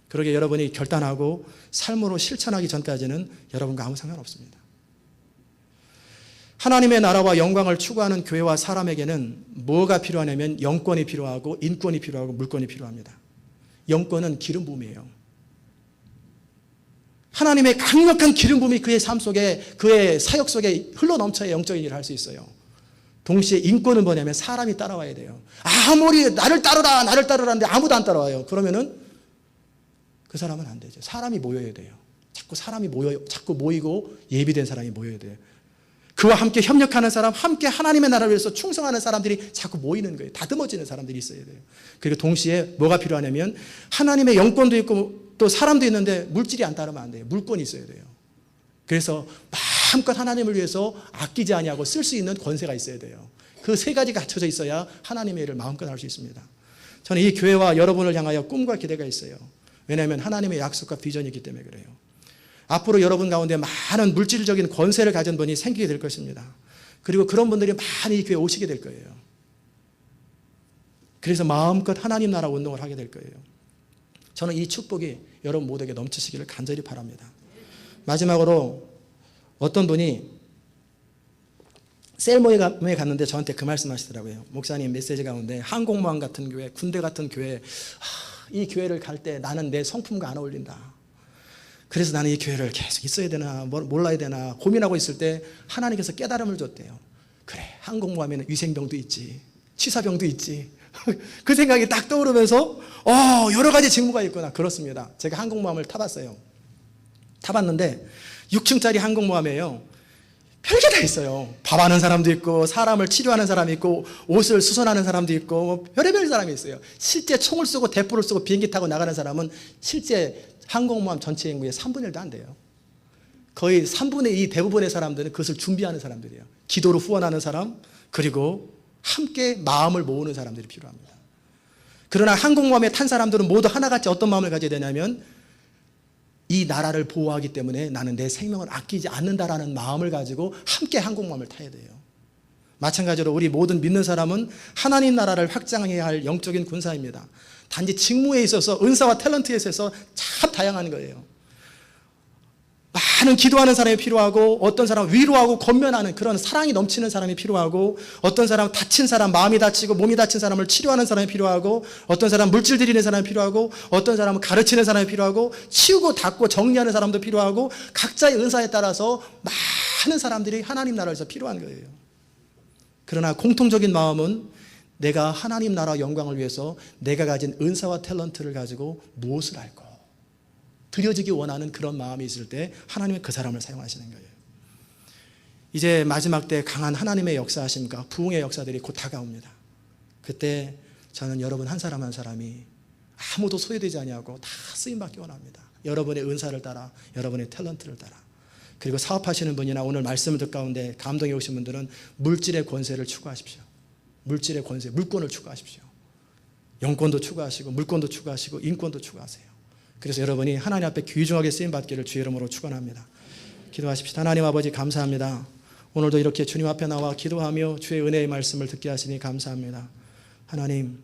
Speaker 1: 그러게 여러분이 결단하고 삶으로 실천하기 전까지는 여러분과 아무 상관없습니다. 하나님의 나라와 영광을 추구하는 교회와 사람에게는 뭐가 필요하냐면 영권이 필요하고 인권이 필요하고 물권이 필요합니다. 영권은 기름 부음이에요. 하나님의 강력한 기름 부음이 그의 삶 속에, 그의 사역 속에 흘러넘쳐야 영적인 일을 할 수 있어요. 동시에 인권은 뭐냐면 사람이 따라와야 돼요. 아무리 나를 따르라는데 아무도 안 따라와요. 그러면은 그 사람은 안 되죠. 사람이 모여야 돼요. 자꾸 모이고 예비된 사람이 모여야 돼요. 그와 함께 협력하는 사람, 함께 하나님의 나라를 위해서 충성하는 사람들이 자꾸 모이는 거예요. 다듬어지는 사람들이 있어야 돼요. 그리고 동시에 뭐가 필요하냐면 하나님의 영권도 있고 또 사람도 있는데 물질이 안 따르면 안 돼요. 물권이 있어야 돼요. 그래서 마음껏 하나님을 위해서 아끼지 아니하고 쓸 수 있는 권세가 있어야 돼요. 그 세 가지가 갖춰져 있어야 하나님의 일을 마음껏 할 수 있습니다. 저는 이 교회와 여러분을 향하여 꿈과 기대가 있어요. 왜냐하면 하나님의 약속과 비전이 있기 때문에 그래요. 앞으로 여러분 가운데 많은 물질적인 권세를 가진 분이 생기게 될 것입니다. 그리고 그런 분들이 많이 이 교회에 오시게 될 거예요. 그래서 마음껏 하나님 나라 운동을 하게 될 거예요. 저는 이 축복이 여러분 모두에게 넘치시기를 간절히 바랍니다. 마지막으로 어떤 분이 셀모에 갔는데 저한테 그 말씀 하시더라고요. 목사님 메시지 가운데 항공모함 같은 교회, 군대 같은 교회, 이 교회를 갈 때 나는 내 성품과 안 어울린다. 그래서 나는 이 교회를 계속 있어야 되나 몰라야 되나 고민하고 있을 때 하나님께서 깨달음을 줬대요. 그래, 항공모함에는 위생병도 있지, 취사병도 있지. 그 생각이 딱 떠오르면서 여러 가지 직무가 있구나. 그렇습니다. 제가 항공모함을 타봤어요. 타봤는데 6층짜리 항공모함이에요. 별게 다 있어요. 밥하는 사람도 있고 사람을 치료하는 사람이 있고 옷을 수선하는 사람도 있고 별의별 사람이 있어요. 실제 총을 쏘고 대포를 쏘고 비행기 타고 나가는 사람은 실제 항공모함 전체 인구의 3분의 1도 안 돼요. 거의 3분의 2 대부분의 사람들은 그것을 준비하는 사람들이에요. 기도로 후원하는 사람, 그리고 함께 마음을 모으는 사람들이 필요합니다. 그러나 항공모함에 탄 사람들은 모두 하나같이 어떤 마음을 가져야 되냐면 이 나라를 보호하기 때문에 나는 내 생명을 아끼지 않는다라는 마음을 가지고 함께 항공모함을 타야 돼요. 마찬가지로 우리 모든 믿는 사람은 하나님 나라를 확장해야 할 영적인 군사입니다. 단지 직무에 있어서 은사와 탤런트에 있어서 참 다양한 거예요. 많은 기도하는 사람이 필요하고 어떤 사람은 위로하고 권면하는 그런 사랑이 넘치는 사람이 필요하고 어떤 사람은 다친 사람, 마음이 다치고 몸이 다친 사람을 치료하는 사람이 필요하고 어떤 사람은 물질 드리는 사람이 필요하고 어떤 사람은 가르치는 사람이 필요하고 치우고 닦고 정리하는 사람도 필요하고 각자의 은사에 따라서 많은 사람들이 하나님 나라에서 필요한 거예요. 그러나 공통적인 마음은 내가 하나님 나라 영광을 위해서 내가 가진 은사와 탤런트를 가지고 무엇을 할까? 드려지기 원하는 그런 마음이 있을 때 하나님은 그 사람을 사용하시는 거예요. 이제 마지막 때 강한 하나님의 역사하심과 부흥의 역사들이 곧 다가옵니다. 그때 저는 여러분 한 사람 한 사람이 아무도 소외되지 아니하고 다 쓰임받기 원합니다. 여러분의 은사를 따라, 여러분의 탤런트를 따라. 그리고 사업하시는 분이나 오늘 말씀을 듣 가운데 감동이 오신 분들은 물질의 권세를 추구하십시오. 물질의 권세, 물권을 추구하십시오. 영권도 추구하시고 물권도 추구하시고 인권도 추구하세요. 그래서 여러분이 하나님 앞에 귀중하게 쓰임받기를 주의 이름으로 축원합니다. 기도하십시다. 하나님 아버지 감사합니다. 오늘도 이렇게 주님 앞에 나와 기도하며 주의 은혜의 말씀을 듣게 하시니 감사합니다. 하나님,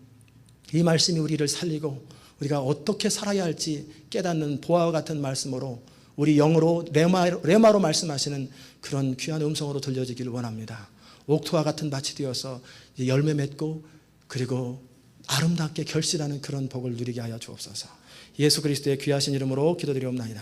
Speaker 1: 이 말씀이 우리를 살리고 우리가 어떻게 살아야 할지 깨닫는 보아와 같은 말씀으로 우리 영으로 레마로 말씀하시는 그런 귀한 음성으로 들려지기를 원합니다. 옥토와 같은 밭이 되어서 열매 맺고 그리고 아름답게 결실하는 그런 복을 누리게 하여 주옵소서. 예수 그리스도의 귀하신 이름으로 기도드리옵나이다.